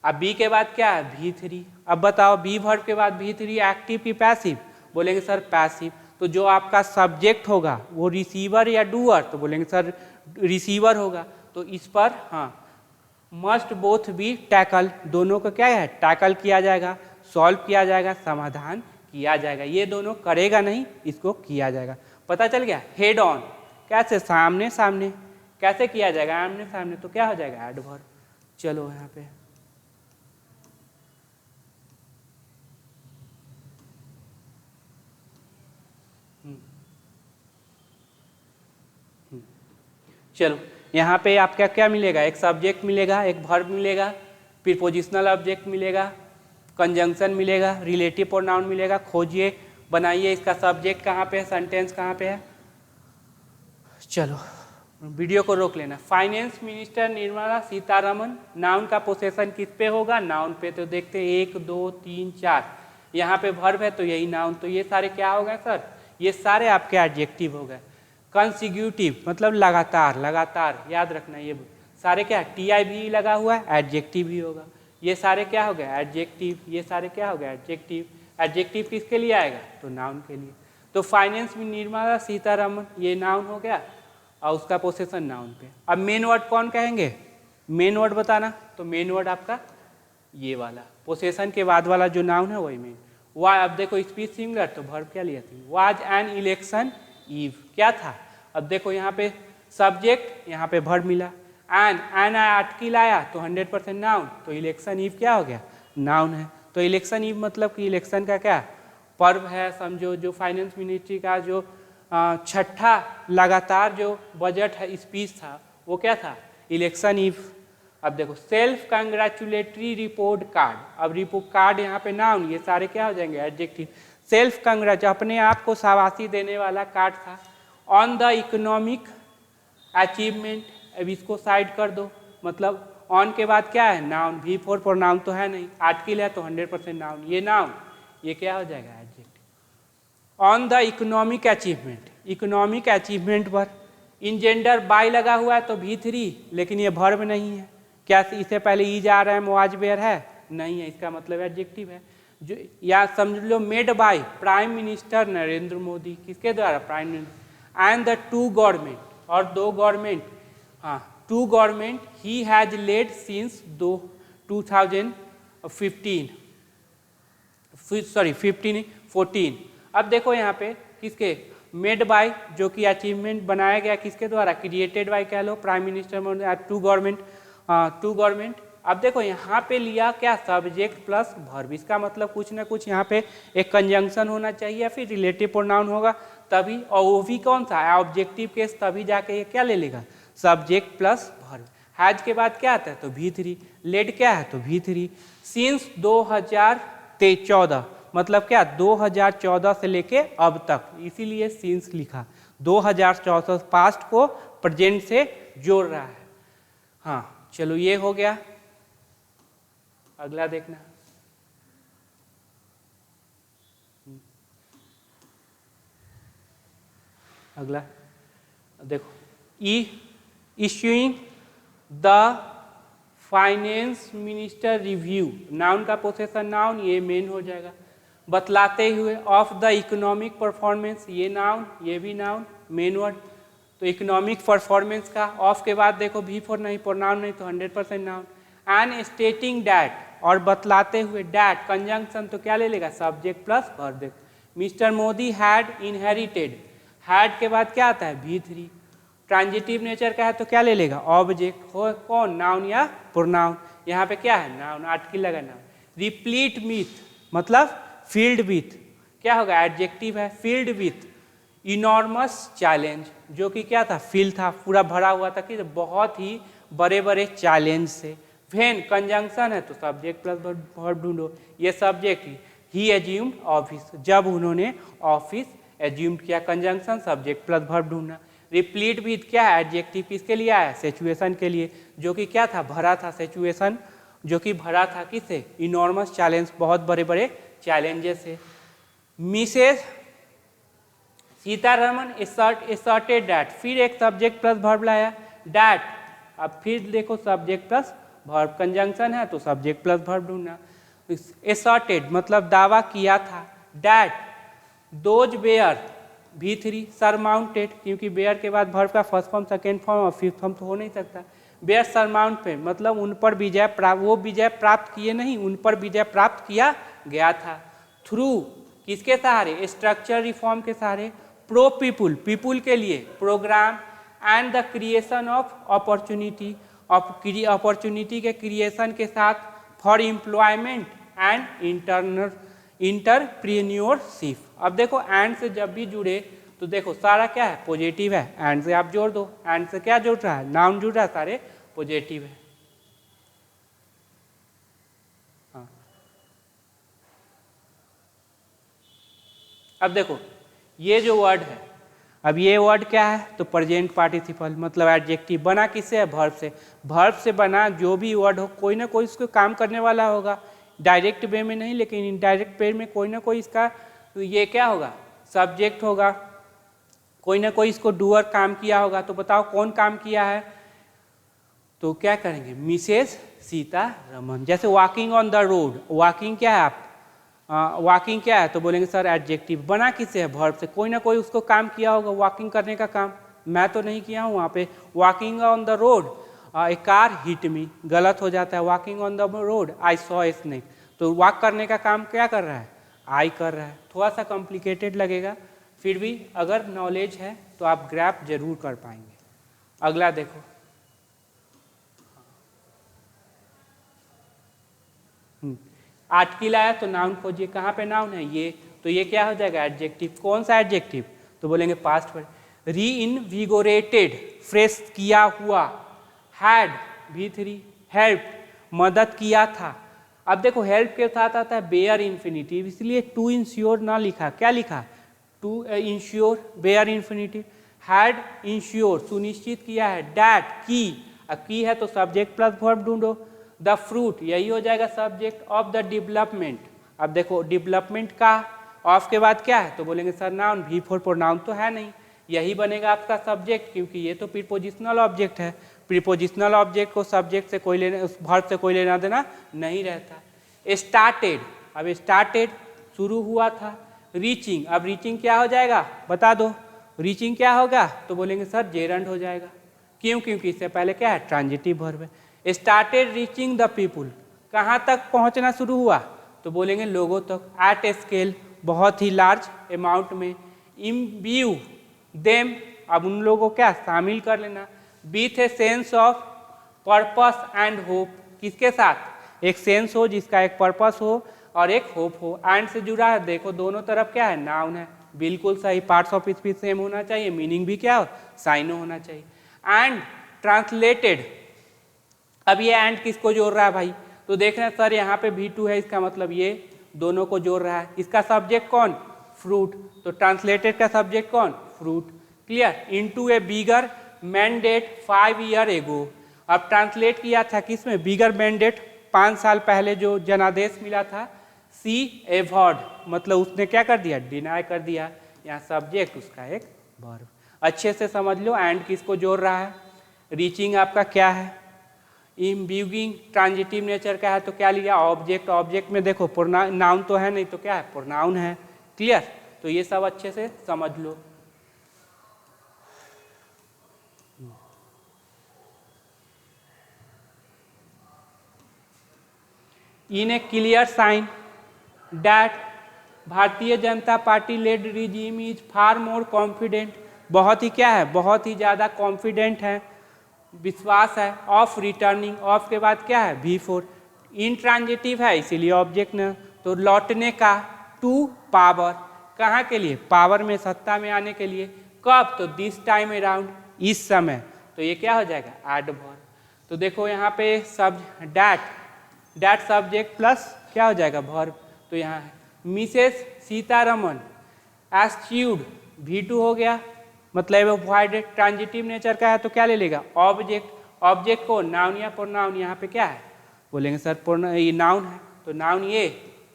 अब बी के बाद क्या है, V3। अब बताओ बी वर्ब के बाद V3 एक्टिव की पैसिव, बोलेंगे सर पैसिव। तो जो आपका सब्जेक्ट होगा वो रिसीवर या डूअर, तो बोलेंगे सर रिसीवर होगा। तो इस पर हाँ, मस्ट बोथ बी टैकल, दोनों को क्या है, टैकल किया जाएगा, सॉल्व किया जाएगा, समाधान किया जाएगा। ये दोनों करेगा नहीं, इसको किया जाएगा। पता चल गया। हेड ऑन, कैसे, सामने सामने, कैसे किया जाएगा, आमने सामने, तो क्या हो जाएगा, एडवर्ब। चलो यहाँ पे चलो यहाँ पे आपका क्या मिलेगा, एक सब्जेक्ट मिलेगा, एक वर्ब मिलेगा, प्रीपोजिशनल ऑब्जेक्ट मिलेगा, कंजंक्शन मिलेगा, रिलेटिव प्रोनाउन मिलेगा। खोजिए, बनाइए, इसका सब्जेक्ट कहाँ पे है, सेंटेंस कहाँ पे है। चलो वीडियो को रोक लेना। Finance minister Nirmala Sitharaman, noun का पोसेशन किस पे होगा, नाउन पे। तो देखते हैं 1 2 3 4, यहाँ पे वर्ब है तो यही नाउन, तो ये सारे क्या हो गए सर, ये सारे आपके एडजेक्टिव हो गए। कंसिक्यूटिव मतलब लगातार, लगातार याद रखना, ये सारे क्या, TI भी लगा हुआ है, एडजेक्टिव भी होगा। ये सारे क्या हो गए, एडजेक्टिव, ये सारे क्या हो गए, एडजेक्टिव। एडजेक्टिव किसके लिए आएगा, तो नाउन के लिए। तो फाइनेंस में निर्मला सीतारमन, ये नाउन हो गया और उसका पोसेशन नाउन पे। अब मेन वर्ड कौन कहेंगे, मेन वर्ड बताना, तो मेन वर्ड आपका ये वाला, पोसेशन के बाद वाला जो नाउन है वही मेन। वाह, अब देखो स्पीच सिंगुलर, तो वर्ब क्या लिया था, वाज एन इलेक्शन ईव, क्या था। अब देखो यहाँ पे सब्जेक्ट, यहाँ पे वर्ब मिला, एन आर्टिकल आया तो 100% नाउन, तो इलेक्शन ईव क्या हो गया, नाउन है। तो इलेक्शन ईव मतलब कि इलेक्शन का क्या पर्व है, समझो। जो फाइनेंस मिनिस्ट्री का जो छठा लगातार जो बजट है, स्पीच था, वो क्या था, इलेक्शन ईव। अब देखो सेल्फ कंग्रेचुलेटरी रिपोर्ट कार्ड, अब रिपोर्ट कार्ड यहाँ पे नाउन, ये सारे क्या हो जाएंगे, एडजेक्टिव। सेल्फ कंग्रेच, अपने आप को शाबाशी देने वाला कार्ड था। ऑन द इकोनॉमिक अचीवमेंट, अब इसको साइड कर दो, मतलब ऑन के बाद क्या है, नाउन। V4 प्रोनाउन तो है नहीं, आर्टिकल है तो 100% नाउन, ये नाउन, ये क्या हो जाएगा, adjective. On the economic achievement, economic achievement पर इंजेंडर बाय लगा हुआ है तो V3, लेकिन ये वर्ब नहीं है। क्या इससे पहले ई जा रहा है, मुआज बेर है, नहीं है, इसका मतलब एडजेक्टिव है। जो या समझ लो made by prime minister Narendra Modi, किसके द्वारा, prime minister. And the two government, और दो गवर्नमेंट, हाँ two government he has led since 2015, sorry 14। अब देखो यहाँ पे किसके, मेड बाय, जो कि अचीवमेंट बनाया गया किसके द्वारा, क्रिएटेड बाय कह लो, प्राइम मिनिस्टर, टू गवर्नमेंट। अब देखो यहाँ पे लिया क्या, सब्जेक्ट प्लस वर्ब, इसका मतलब कुछ ना कुछ यहाँ पे एक कंजंक्शन होना चाहिए या फिर रिलेटिव प्रोनाउन होगा तभी, और वो भी कौन सा, ऑब्जेक्टिव केस, तभी जाके ये क्या ले लेगा, सब्जेक्ट प्लस वर्ब। हैज के बाद क्या आता है तो V3, लेड क्या है तो V3। सिंस 2014 मतलब क्या 2014 से लेके अब तक, इसीलिए सिंस लिखा। 2014 पास्ट को प्रेजेंट से जोड़ रहा है। हाँ चलो ये हो गया, अगला देखना। अगला देखो, issuing the finance minister review, noun का पोसेशन नाउन, ये मेन हो जाएगा। बतलाते हुए ऑफ द इकोनॉमिक परफॉर्मेंस, ये नाउन ये भी नाउन, मेन वर्ड। तो इकोनॉमिक परफॉर्मेंस का ऑफ के बाद देखो V4 नहीं, प्रोनाउन नहीं, तो 100% नाउन। एंड स्टेटिंग डैट, और बतलाते हुए डैट कंजंक्शन तो क्या ले लेगा सब्जेक्ट प्लस वर्ब। देखो mister Modi had inherited, had के बाद क्या आता है V3। ट्रांजिटिव नेचर का है तो क्या ले लेगा ऑब्जेक्ट, हो कौन नाउन या प्रोनाउन। यहाँ पे क्या है नाउन, आर्टिकल लगा नाउन। रिप्लीट विथ मतलब फील्ड विथ, क्या होगा एडजेक्टिव है। फील्ड विथ इनॉर्मस चैलेंज, जो कि क्या था फील था, पूरा भरा हुआ था कि बहुत ही बड़े बड़े चैलेंज से। वेन कंजंक्शन है तो सब्जेक्ट प्लस वर्ब ढूंढो, ये सब्जेक्ट ही एज्यूम्ड ऑफिस, जब उन्होंने ऑफिस एज्यूम किया, कंजंक्शन सब्जेक्ट प्लस वर्ब ढूंढना। रिप्लीट विथ क्या है एडजेक्टिव, किसके लिए आया सिचुएशन के लिए, जो कि क्या था भरा था, सिचुएशन जो कि भरा था किससे इनॉर्मस चैलेंज, बहुत बड़े बड़े चैलेंजेस से। मिसेस सीतारमन असर्टेड दैट, फिर एक सब्जेक्ट प्लस वर्ब लाया दैट, अब फिर देखो सब्जेक्ट प्लस वर्ब, कंजंक्शन है तो सब्जेक्ट प्लस वर्ब ढूंढना। असर्टेड मतलब दावा किया था। That those were V3 surmounted, क्योंकि बेयर के बाद वर्ब का फर्स्ट फॉर्म सेकेंड फॉर्म और फिफ्थ फॉर्म तो हो नहीं सकता। बेयर सरमाउंट पे मतलब उन पर विजय प्राप्त, वो विजय प्राप्त किए नहीं, उन पर विजय प्राप्त किया गया था। थ्रू किसके सहारे स्ट्रक्चर रिफॉर्म के सहारे। प्रो पीपुल पीपुल के लिए program, and the creation of opportunity, opportunity के क्रिएशन के साथ फॉर एम्प्लॉयमेंट एंड इंटरप्रेन्योरशिप। अब देखो एंड से जब भी जुड़े तो देखो सारा क्या है पॉजिटिव है, एंड से आप जोड़ दो, एंड से क्या जुड़ रहा है नाउन जुड़ रहा है, सारे पॉजिटिव है। हाँ अब देखो ये जो वर्ड है, अब ये वर्ड क्या है तो प्रेजेंट पार्टिसिपल मतलब एडजेक्टिव, बना किससे है वर्ब से। वर्ब से बना जो भी वर्ड हो कोई ना कोई इसको काम करने वाला होगा, डायरेक्ट वे में नहीं लेकिन इनडायरेक्ट वे में कोई ना कोई इसका ये क्या होगा सब्जेक्ट होगा, कोई ना कोई इसको डूअर काम किया होगा। तो बताओ कौन काम किया है, तो क्या करेंगे मिसेस सीतारमन। जैसे walking on the road, walking क्या है आप वॉकिंग क्या है तो बोलेंगे सर एडजेक्टिव, बना किससे है वर्ब से, कोई ना कोई उसको काम किया होगा वॉकिंग करने का काम, मैं तो नहीं किया हूँ वहाँ पे। Walking on the road A car hit me, गलत हो जाता है। Walking on the road I saw a snake, तो वॉक करने का काम क्या कर रहा है आई कर रहा है। थोड़ा सा कॉम्प्लिकेटेड लगेगा, फिर भी अगर नॉलेज है तो आप ग्रैप जरूर कर पाएंगे। अगला देखो, आर्टिकल आया तो नाउन खोजिए, कहाँ पे नाउन है ये, तो ये क्या हो जाएगा एडजेक्टिव। कौन सा एडजेक्टिव तो बोलेंगे पास्ट वर्ड। री इनविगोरेटेड फ्रेश किया हुआ, हैड V3 हेल्प मदद किया था। अब देखो हेल्प के साथ आता है बेयर इन्फिनिटिव, इसलिए टू इंश्योर ना लिखा, क्या लिखा to ensure bare infinitive. Had ensure सुनिश्चित किया है। डैट की, अब की है तो सब्जेक्ट प्लस वर्ब ढूंढो। द फ्रूट यही हो जाएगा सब्जेक्ट ऑफ द डेवलपमेंट। अब देखो डेवलपमेंट का ऑफ के बाद क्या है तो बोलेंगे सर नाउन, V4 प्रोनाउन तो है नहीं, यही बनेगा आपका सब्जेक्ट, क्योंकि ये तो प्रीपोजिशनल ऑब्जेक्ट है। प्रीपोजिशनल ऑब्जेक्ट को सब्जेक्ट से कोई लेना, उस वर्ब से कोई लेना देना नहीं रहता। स्टार्टेड, अब स्टार्टेड शुरू हुआ था। रीचिंग, अब रीचिंग क्या हो जाएगा बता दो, रीचिंग क्या होगा तो बोलेंगे सर जेरंड हो जाएगा। क्यों, क्योंकि इससे पहले क्या है ट्रांजिटिव वर्ब है। स्टार्टेड रीचिंग द पीपुल, कहाँ तक पहुँचना शुरू हुआ तो बोलेंगे लोगों तक। एट ए स्केल, बहुत ही लार्ज अमाउंट में। इम्ब्यू देम, अब उन लोगों को क्या शामिल कर लेना। With a sense of purpose and hope, किसके साथ एक सेंस हो जिसका एक पर्पस हो और एक होप हो। एंड से जुड़ा है, देखो दोनों तरफ क्या है नाउन है, बिल्कुल सही। पार्ट्स ऑफ स्पीच सेम होना चाहिए, मीनिंग भी क्या हो साइनो होना चाहिए। And translated. अब ये एंड किसको जोड़ रहा है भाई, तो देख रहे हैं सर यहाँ पे V2 है, इसका मतलब ये दोनों को जोड़ रहा है। इसका सब्जेक्ट कौन, फ्रूट, तो ट्रांसलेटेड का सब्जेक्ट कौन, फ्रूट। क्लियर, इनटू ए बिगर मैंडेट 5 ईयर एगो। अब ट्रांसलेट किया था किसमें, बिगर मैंडेट 5 साल पहले जो जनादेश मिला था, सी एवॉर्ड, मतलब उसने क्या कर दिया, डिनाई कर दिया। यहाँ सब्जेक्ट उसका एक वर्ब। अच्छे से समझ लो एंड किसको जोड़ रहा है। रीचिंग आपका क्या है, इम्ब्यूइंग ट्रांजिटिव नेचर का है, तो क्या लिया, ऑब्जेक्ट। ऑब्जेक्ट में देखो नाउन तो है नहीं, तो क्या है, प्रोनाउन है। क्लियर, तो ये सब अच्छे से समझ लो। In a clear sign that Bharatiya Janata Party led regime is far more confident, बहुत ही क्या है, बहुत ही ज़्यादा कॉन्फिडेंट है, विश्वास है, ऑफ रिटर्निंग, ऑफ के बाद क्या है, V4, इंट्रांजिटिव है इसीलिए ऑब्जेक्ट ने, तो लौटने का, टू पावर, कहाँ के लिए, पावर में, सत्ता में आने के लिए, कब, तो दिस टाइम अराउंड, इस समय, तो ये क्या हो जाएगा, एडवर्ब। तो देखो यहाँ पे सब डैट सब्जेक्ट प्लस क्या हो जाएगा, वर्ब, तो यहाँ है मिसेस सीतारमन एस्च्यूड, V2 हो गया, मतलब अवॉइडेड, ट्रांजिटिव नेचर का है तो क्या ले लेगा, ऑब्जेक्ट। ऑब्जेक्ट को नाउन या प्रोनाउन, यहाँ पे क्या है, बोलेंगे सर ये नाउन है, तो नाउन ये,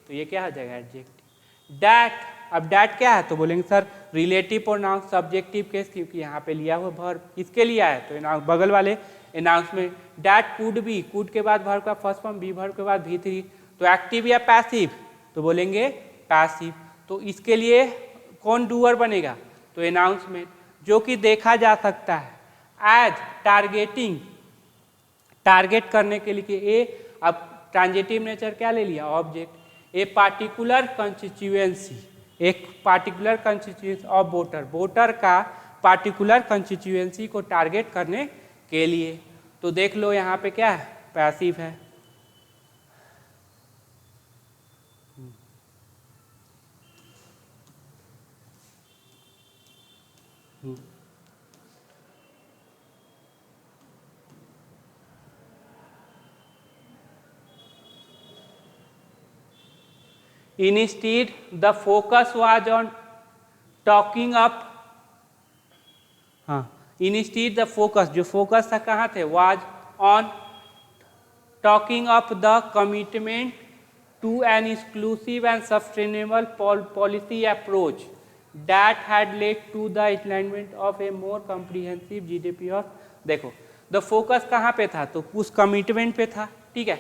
तो ये क्या हो जाएगा, एडजेक्टिव। डैट, अब डैट क्या है, तो बोलेंगे sir relative pronoun, subjective case, क्योंकि यहाँ पे लिया हुआ वर्ब, किसके लिया है, तो बगल वाले एनाउंस में। डैट कुड बी, कुड के बाद वर्ब का फर्स्ट फॉर्म, बी वर्ब के बाद V3, तो एक्टिव या पैसिव, तो बोलेंगे पैसिव। तो इसके लिए कौन डूअर बनेगा, तो एनाउंसमेंट, जो कि देखा जा सकता है एज टारगेटिंग, टारगेट करने के लिए ए, अब ट्रांजिटिव नेचर क्या ले लिया, ऑब्जेक्ट। ए पार्टिकुलर कंस्टिट्यूएंसी, एक particular constituency of voter, voter का पार्टिकुलर कंस्टिट्यूएंसी को टारगेट करने के लिए, तो देख लो यहाँ पे क्या है, पैसिव है। Instead, the focus was on talking up, हाँ, instead the focus, जो focus था कहाँ थे, was on talking up the commitment to an exclusive and sustainable policy approach that had led to the enlightenment of a more comprehensive GDP of, देखो the focus कहाँ पे था, तो उस commitment पे था, ठीक है।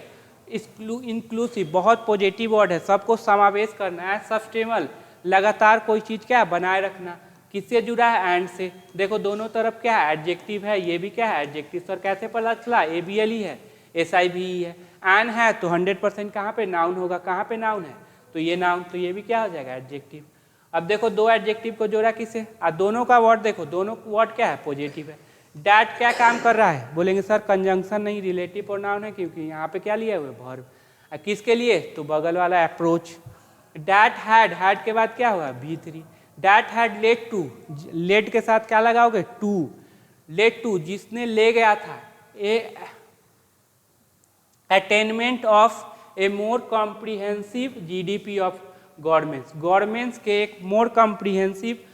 इंक्लूसिव, बहुत पॉजिटिव वर्ड है, सबको समावेश करना है। सस्टेनेबल, लगातार कोई चीज़ क्या है, बनाए रखना, किससे जुड़ा है, एंड से। देखो दोनों तरफ क्या है, एडजेक्टिव है, ये भी क्या है, एडजेक्टिव। सर कैसे पता चला, ABL ही है, SI भी है, एन है, तो 100% कहाँ पे नाउन होगा, कहाँ पे नाउन है, तो ये नाउन, तो ये भी क्या हो जाएगा, एडजेक्टिव। अब देखो दो एडजेक्टिव को जोड़ा किसे, दोनों का वर्ड देखो, दोनों वर्ड क्या है, पॉजिटिव है। डैट क्या काम कर रहा है, बोलेंगे सर कंजंक्शन नहीं, रिलेटिव प्रोनाउन है, क्योंकि यहाँ पे क्या लिया हुआ है, वर्ब। किसके लिए, तो बगल वाला अप्रोच। डैट हैड के बाद क्या हुआ, V3। That had led to, led के साथ क्या लगाओगे, टू, लेड टू, जिसने ले गया था, a attainment of a more comprehensive GDP of governments, governments के एक मोर कॉम्प्रिहेंसिव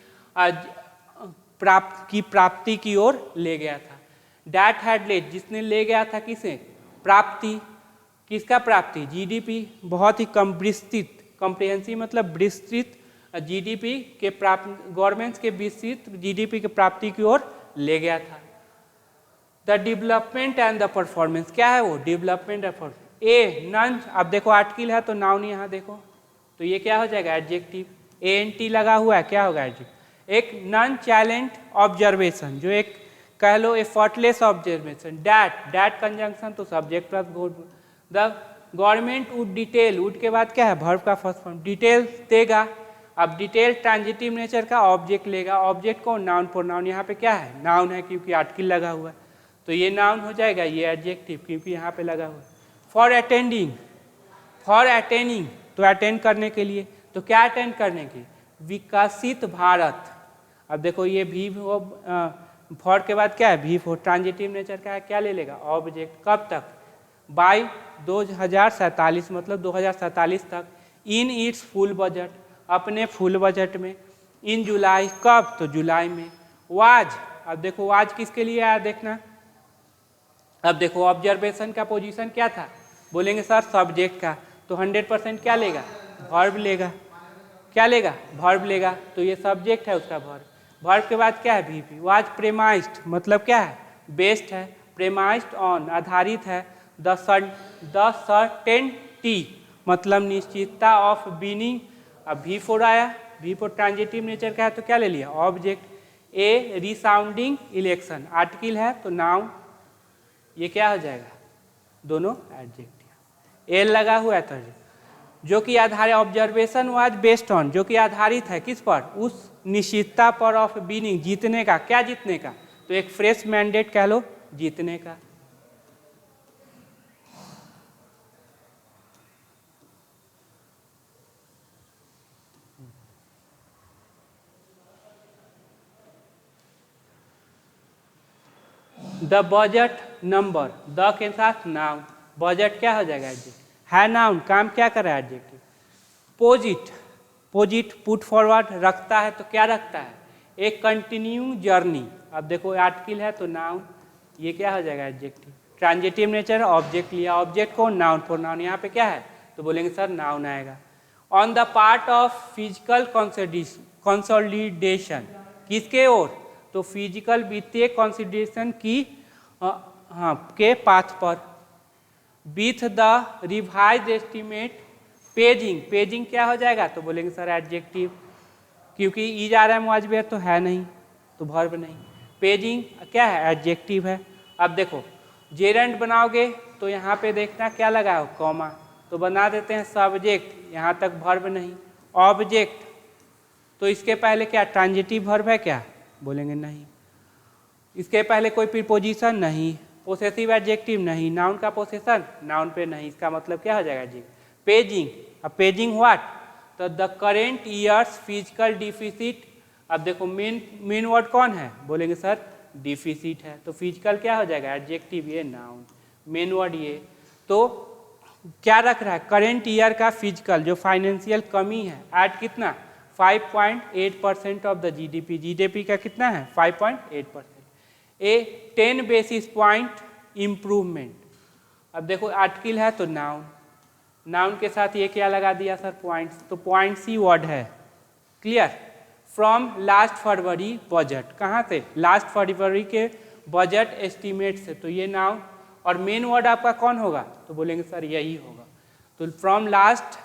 प्राप्ति की ओर ले गया था। डैट हैड लेड, जिसने ले गया था किसे, प्राप्ति, किसका प्राप्ति, GDP, बहुत ही विस्तृत, कॉम्प्रिहेंसिव मतलब विस्तृत GDP के गवर्नमेंट्स के विस्तृत GDP के प्राप्ति की ओर ले गया था। The development and the performance, क्या है वो, development and performance. A noun, अब देखो आर्टिकल है तो नाउन यहाँ देखो, तो ये क्या हो जाएगा, एडजेक्टिव। ANT लगा हुआ है, क्या होगा, एडजेक्टिव। एक नॉन चैलेंज ऑब्जर्वेशन, जो एक कह लो एफर्टलेस ऑब्जर्वेशन। डैट कंजंक्शन, तो subject plus verb. The government would detail, would के बाद क्या है, वर्ब का फर्स्ट फॉर्म, डिटेल देगा। अब डिटेल ट्रांजिटिव नेचर का ऑब्जेक्ट लेगा, ऑब्जेक्ट को नाउन प्रोनाउन, यहाँ पे क्या है, नाउन है, क्योंकि आर्टिकल लगा हुआ है, तो ये नाउन हो जाएगा, ये एडजेक्टिव, क्योंकि यहाँ पे लगा हुआ है। फॉर अटेंडिंग, फॉर अटेनिंग, तो अटेंड करने के लिए, तो क्या अटेंड करने की, विकसित भारत। अब देखो ये भी फॉर के बाद क्या है V4, ट्रांजिटिव नेचर का है, क्या ले लेगा ऑब्जेक्ट, कब तक बाय 2047 मतलब 2047 तक, इन इट्स फुल बजट, अपने फुल बजट में, इन जुलाई कब, तो जुलाई में, वाज, अब देखो वाज किसके लिए आया देखना, अब देखो ऑब्जर्वेशन का पोजीशन क्या था, बोलेंगे सर सब्जेक्ट का, तो 100% क्या लेगा वर्ब लेगा, क्या लेगा वर्ब लेगा, तो ये सब्जेक्ट है उसका वर्ब, वर्ब के बाद क्या है VP, वाज प्रेमाइज्ड मतलब क्या है बेस्ड है, प्रेमाइज्ड ऑन आधारित है, द सर्टेनिटी मतलब निश्चितता ऑफ बीइंग, अब V4 आया, V4 ट्रांजिटिव नेचर का है तो क्या ले लिया ऑब्जेक्ट, ए रिसाउंडिंग इलेक्शन आर्टिकल है तो नाउन, ये क्या हो जाएगा दोनों एडजेक्टिव, एल लगा हुआ है तो जो कि आधारित, ऑब्जर्वेशन वाज बेस्ड ऑन जो कि आधारित है किस पर, उस निश्चितता पर ऑफ बीइंग जीतने का, क्या जीतने का, तो एक फ्रेश मैंडेट कह लो जीतने का। द बजट नंबर, द के साथ नाउन, बजट क्या हो जाएगा एडजेक्टिव, है नाउन, काम क्या कर रहा है एडजेक्टिव, पोजिट, पोजिट पुट फॉरवर्ड रखता है तो क्या रखता है एक कंटिन्यू जर्नी, अब देखो आर्टिकल है तो नाउन, ये क्या हो जाएगा एडजेक्टिव, ट्रांजिटिव नेचर ऑब्जेक्ट लिया, ऑब्जेक्ट को नाउन प्रोनाउन, यहाँ पे क्या है तो बोलेंगे सर नाउन आएगा। On the part of physical consolidation, किसके ओर, तो फिजिकल वित्तीय कंसोलिडेशन की हाँ के पाथ पर, with the revise estimate paging, paging क्या हो जाएगा तो बोलेंगे सर एडजेक्टिव, क्योंकि ई जा रहा है मुआजबेर तो है नहीं तो वर्ब नहीं, पेजिंग क्या है एडजेक्टिव है। अब देखो जेरेंट बनाओगे तो यहाँ पे देखना क्या लगा हो कॉमा, तो बना देते हैं सब्जेक्ट, यहाँ तक वर्ब नहीं, ऑब्जेक्ट तो इसके पहले क्या ट्रांजिटिव वर्ब है क्या, बोलेंगे नहीं, इसके पहले कोई प्रीपोजिशन नहीं, पोसेसिव एडजेक्टिव नहीं, नाउन का पोसेशन नाउन पे नहीं, इसका मतलब क्या हो जाएगा एडजेक्टिव, पेजिंग, अब पेजिंग व्हाट, तो the current years physical deficit, अब देखो मेन वर्ड कौन है, बोलेंगे सर डिफिसिट है, तो फिजिकल क्या हो जाएगा एडजेक्टिव, ये नाउन, मेन वर्ड ये, तो क्या रख रहा है करेंट ईयर का फिजिकल जो फाइनेंशियल कमी है, एट कितना 5.8% ऑफ द जीडीपी, जीडीपी का कितना है 5.8%, ए 10 बेसिस पॉइंट इम्प्रूवमेंट, अब देखो आर्टिकल है तो नाउन, नाउन के साथ ये क्या लगा दिया सर पॉइंट्स, तो पॉइंट्स ही वर्ड है, clear, from last February budget, कहाँ से लास्ट फरवरी के बजट एस्टीमेट से, तो ये नाउन, और मेन वर्ड आपका कौन होगा तो बोलेंगे सर यही होगा, तो फ्रॉम लास्ट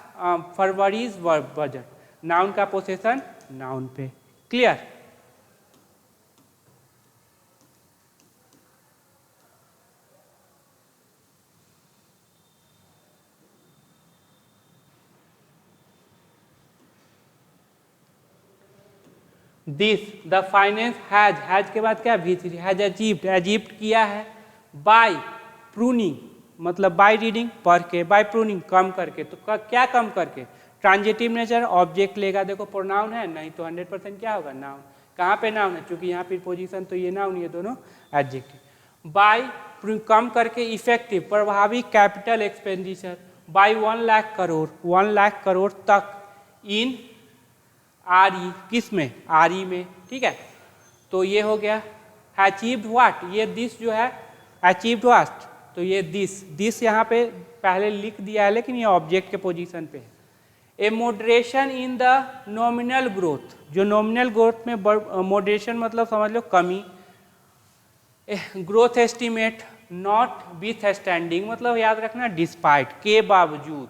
फरवरीज बजट, नाउन का पोसेशन नाउन पे, clear. This the finance has के बाद क्या V3, हैज अचीव्ड किया है, बाय प्रूनिंग मतलब बाय रीडिंग पढ़ के, बाय प्रूनिंग कम करके, तो क्या कम करके, ट्रांजिटिव नेचर ऑब्जेक्ट लेगा, देखो प्रोनाउन है नहीं तो 100% क्या होगा नाउन, कहाँ पे नाउन है क्योंकि यहाँ पे पोजीशन तो ये नाउन, ये दोनों एडजेक्टिव, बाय कम करके इफेक्टिव प्रभावी capital expenditure, by 1 lakh crore, 1 lakh crore तक, इन RE किस में RE में, ठीक है, तो ये हो गया अचीव्ड व्हाट, ये दिस जो है अचीव्ड व्हाट, तो ये दिस यहाँ पे पहले लिख दिया है लेकिन ये ऑब्जेक्ट के पोजीशन पे है, a moderation in the nominal growth, जो नॉमिनल ग्रोथ में मॉडरेशन मतलब समझ लो कमी, growth estimate notwithstanding मतलब याद रखना डिस्पाइट के बावजूद,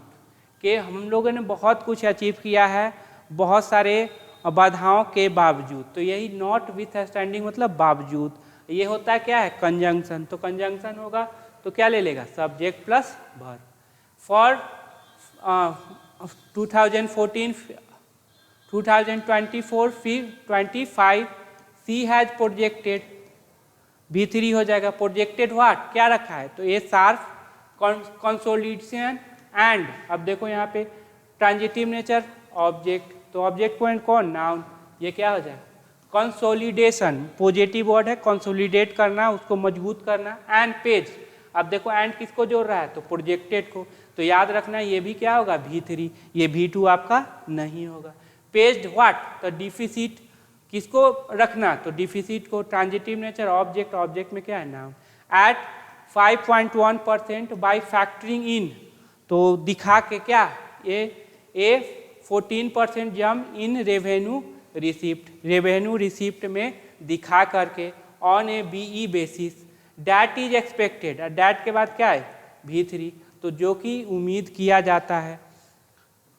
के हम लोगों ने बहुत कुछ अचीव किया है बहुत सारे बाधाओं के बावजूद, तो यही नॉट विथ स्टैंडिंग मतलब बावजूद, ये होता है क्या है कंजंक्शन, तो कंजंक्शन होगा तो क्या ले लेगा subject plus verb, for 2024-25 see has projected, V3 हो जाएगा, प्रोजेक्टेड व्हाट क्या रखा है तो ए शार्प कंसोलिडेशन एंड, अब देखो यहाँ पे ट्रांजिटिव नेचर ऑब्जेक्ट, तो ऑब्जेक्ट पॉइंट कौन नाउन, ये क्या हो जाएगा कंसोलिडेशन, पॉजिटिव वर्ड है, कंसोलिडेट करना, उसको मजबूत करना। एंड पेज, अब देखो एंड किसको जोड़ रहा है, तो प्रोजेक्टेड को, तो याद रखना ये भी क्या होगा V3, ये V2 आपका नहीं होगा। पेज्ड व्हाट, तो डिफिसिट किसको रखना, तो डिफिसिट को। ट्रांजिटिव नेचर ऑब्जेक्ट, ऑब्जेक्ट में क्या है, noun. At 5.1% by factoring in, तो दिखा के क्या, a 14% jump in revenue receipt, revenue receipt में दिखा करके on a BE basis, that is expected, that के बाद क्या है V3, तो जो कि उम्मीद किया जाता है।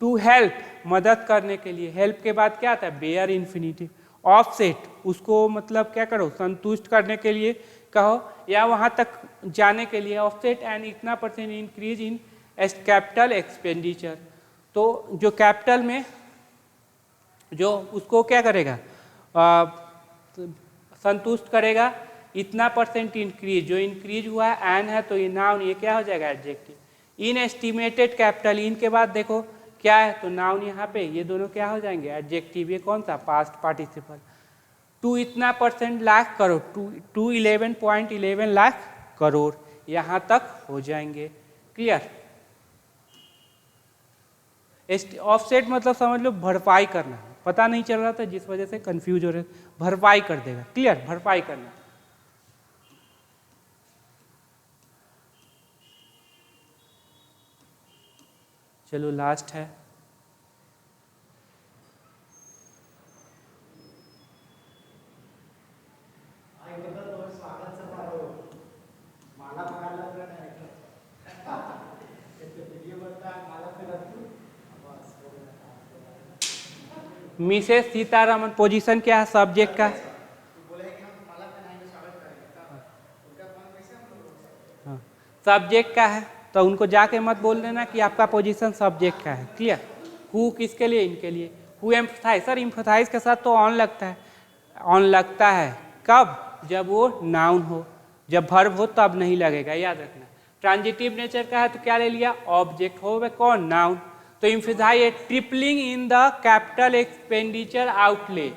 टू हेल्प, मदद करने के लिए, हेल्प के बाद क्या आता है, बेयर इन्फिनिटिव। ऑफसेट, उसको मतलब क्या करो, संतुष्ट करने के लिए कहो, या वहाँ तक जाने के लिए। ऑफसेट एंड इतना % इंक्रीज इन कैपिटल एक्सपेंडिचर, तो जो कैपिटल में जो उसको क्या करेगा, संतुष्ट करेगा, इतना % इंक्रीज, जो इंक्रीज हुआ है एन है तो ये नाउन, ये क्या हो जाएगा एडजेक्टिव। इन एस्टिमेटेड कैपिटल, इन के बाद देखो क्या है, तो नाउन यहाँ पे, ये दोनों क्या हो जाएंगे एडजेक्टिव, ये कौन सा पास्ट पार्टिसिपल। टू इतना % लाख करोड़, टू 11.11 लाख करोड़, यहाँ तक हो जाएंगे। क्लियर। ऑफसेट मतलब समझ लो भरपाई करना, पता नहीं चल रहा था जिस वजह से कंफ्यूज हो रहे, भरपाई कर देगा। क्लियर, भरपाई करना। चलो लास्ट है, मिसेस सीतारामन, पोजीशन क्या है सब्जेक्ट का, सब्जेक्ट का है, तो उनको जाके मत बोल देना कि आपका पोजीशन सब्जेक्ट का है। क्लियर। हु किसके लिए, इनके लिए। हु एम्फसाइज, सर एम्फसाइज के साथ तो ऑन लगता है, ऑन लगता है कब, जब वो नाउन हो, जब वर्ब हो तब नहीं लगेगा, याद रखना। ट्रांजिटिव नेचर का है तो क्या ले लिया, ऑब्जेक्ट हो वे कौन, नाउन। तो emphasise tripling in the capital expenditure outlay,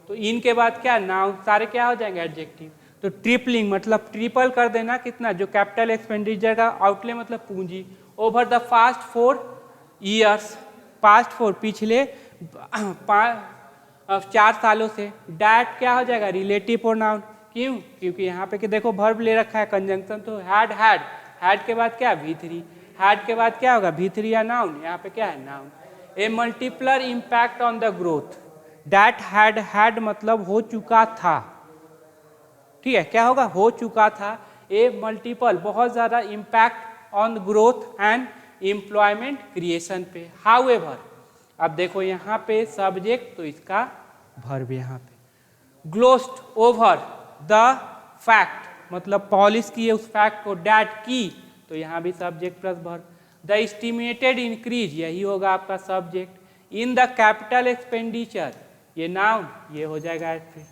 तो इनके बाद क्या, नाउन, सारे क्या हो जाएंगे एडजेक्टिव। तो ट्रिपलिंग मतलब ट्रिपल कर देना, कितना, जो कैपिटल एक्सपेंडिचर का, आउटले मतलब पूंजी। Over the past 4 years, past 4 पिछले 4 सालों से। डैट क्या हो जाएगा, रिलेटिव प्रोनाउन, क्यों, क्योंकि यहाँ पे कि देखो वर्ब ले रखा है कंजंक्शन, तो हैड, हैड के बाद क्या V3, हैड के बाद क्या होगा V3 या नाउन, यहाँ पे क्या है noun. A multiplier impact on the growth, that had मतलब हो चुका था, ठीक है, क्या होगा, हो चुका था। ए मल्टीपल बहुत ज़्यादा impact on growth and employment creation पे। हाउएवर, अब देखो यहाँ पे सब्जेक्ट, तो इसका वर्ब यहाँ पे। ग्लोस्ड ओवर द फैक्ट मतलब पॉलिश किए उस फैक्ट को, डैट की, तो यहाँ भी subject plus verb. The estimated increase, यही होगा आपका subject. In the capital expenditure, ये नाउन, ये हो जाएगा एडजेक्टिव।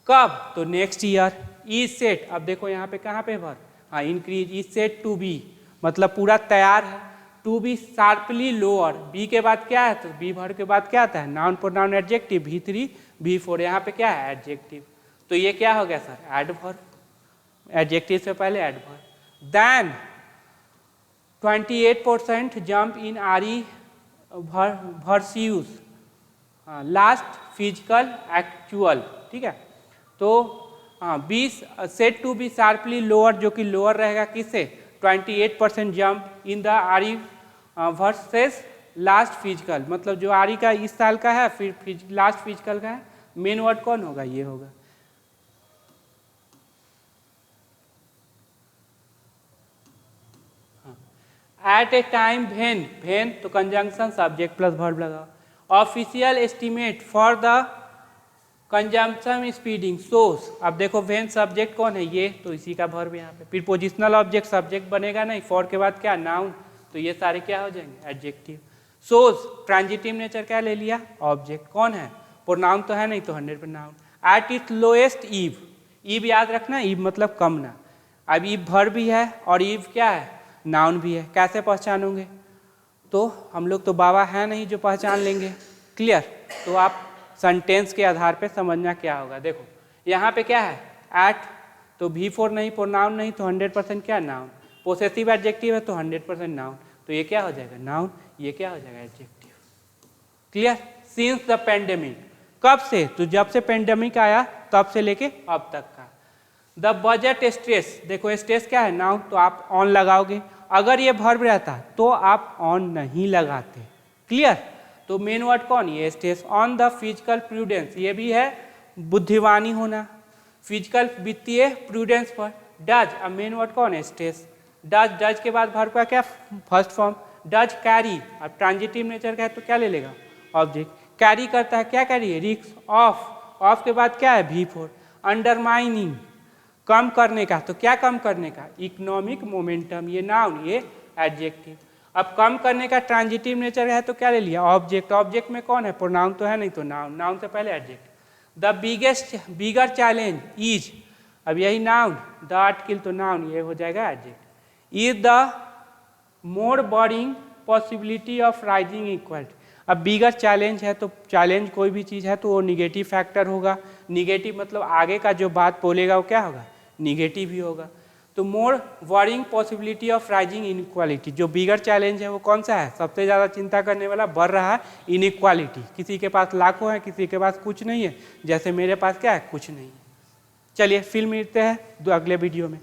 कब, तो नेक्स्ट ईयर। इज सेट, अब देखो यहाँ पे कहाँ पे वर्ब, हाँ increase. Is set to be मतलब पूरा तैयार है। To be sharply lower, be के बाद क्या है, तो बी वर्ब के बाद क्या आता है, noun pronoun adjective, V3 V4, यहाँ पे क्या है एडजेक्टिव। तो ये क्या हो गया सर, एडवर्ब, एडजेक्टिव से पहले एडवर्ब। देन 28% जंप इन आरी वर्सियूज, लास्ट फिजिकल एक्चुअल, ठीक है। तो हाँ 20 set to be sharply lower, जो कि लोअर रहेगा किससे, 28% jump in the RE versus last physical, मतलब जो आरी का इस साल का है, फिर लास्ट फिजिकल का है। मेन वर्ड कौन होगा, ये होगा। At a time when, when तो कंजंक्शन सब्जेक्ट प्लस वर्ब लगाओ। Official estimate for the consumption speeding source, अब देखो वेन सब्जेक्ट कौन है, ये, तो इसी का वर्ब यहाँ पे। फिर पोजिशनल ऑब्जेक्ट सब्जेक्ट बनेगा नहीं, फॉर के बाद क्या, नाउन, तो ये सारे क्या हो जाएंगे एडजेक्टिव। सोर्स ट्रांजिटिव नेचर क्या ले लिया, ऑब्जेक्ट, कौन है, प्रोनाउन तो है नहीं, तो 100% noun. At its lowest ebb, ebb याद रखना, ईव मतलब कम ना। अब ईव वर्ब भी है और ईव क्या है, नाउन भी है। कैसे पहचानोगे, तो हम लोग तो बाबा है नहीं जो पहचान लेंगे। क्लियर, तो आप सेंटेंस के आधार पे समझना क्या होगा। देखो यहाँ पे क्या है एट, तो V4 नहीं, प्रोनाउन नहीं, तो 100% क्या नाउन। पोसेसिव एडजेक्टिव है तो 100% नाउन, तो ये क्या हो जाएगा नाउन, ये क्या हो जाएगा adjective. Clear. Since the pandemic, कब से, तो जब से पेंडेमिक आया तब से लेके अब तक का। द बजट स्ट्रेस, देखो स्ट्रेस क्या है नाउन, तो आप ऑन लगाओगे, अगर ये वर्ब रहता तो आप ऑन नहीं लगाते। क्लियर। तो मेन वर्ड कौन, ये stress. On the physical prudence, ये भी है बुद्धिमानी होना, फिजिकल वित्तीय प्रूडेंस पर। डज, अब मेन वर्ड कौन है स्ट्रेस। डज, डज के बाद वर्ब का क्या फर्स्ट फॉर्म, डज कैरी, अब ट्रांजिटिव नेचर का है तो क्या ले लेगा ऑब्जेक्ट। कैरी करता है, क्या कैरी है रिक्स। ऑफ, ऑफ के बाद क्या है V4। अंडरमाइनिंग, कम करने का, तो क्या कम करने का इकोनॉमिक मोमेंटम, ये नाउन ये एडजेक्टिव। अब कम करने का ट्रांजिटिव नेचर है तो क्या ले लिया ऑब्जेक्ट। ऑब्जेक्ट में कौन है, प्रोनाउन तो है नहीं तो नाउन, नाउन से पहले adject. The bigger challenge is, अब यही नाउन, द आर्टिकल तो नाउन, ये हो जाएगा adject. Is the more boring possibility of rising equality, अब बिगर चैलेंज है तो चैलेंज कोई भी चीज़ है तो वो निगेटिव फैक्टर होगा। निगेटिव मतलब आगे का जो बात बोलेगा वो क्या होगा निगेटिव ही होगा। तो more worrying possibility of rising inequality, जो बिगर चैलेंज है वो कौन सा है, सबसे ज़्यादा चिंता करने वाला बढ़ रहा है इनइक्वालिटी। किसी के पास लाखों है, किसी के पास कुछ नहीं है, जैसे मेरे पास क्या है कुछ नहीं है। चलिए फिर मिलते हैं अगले वीडियो में।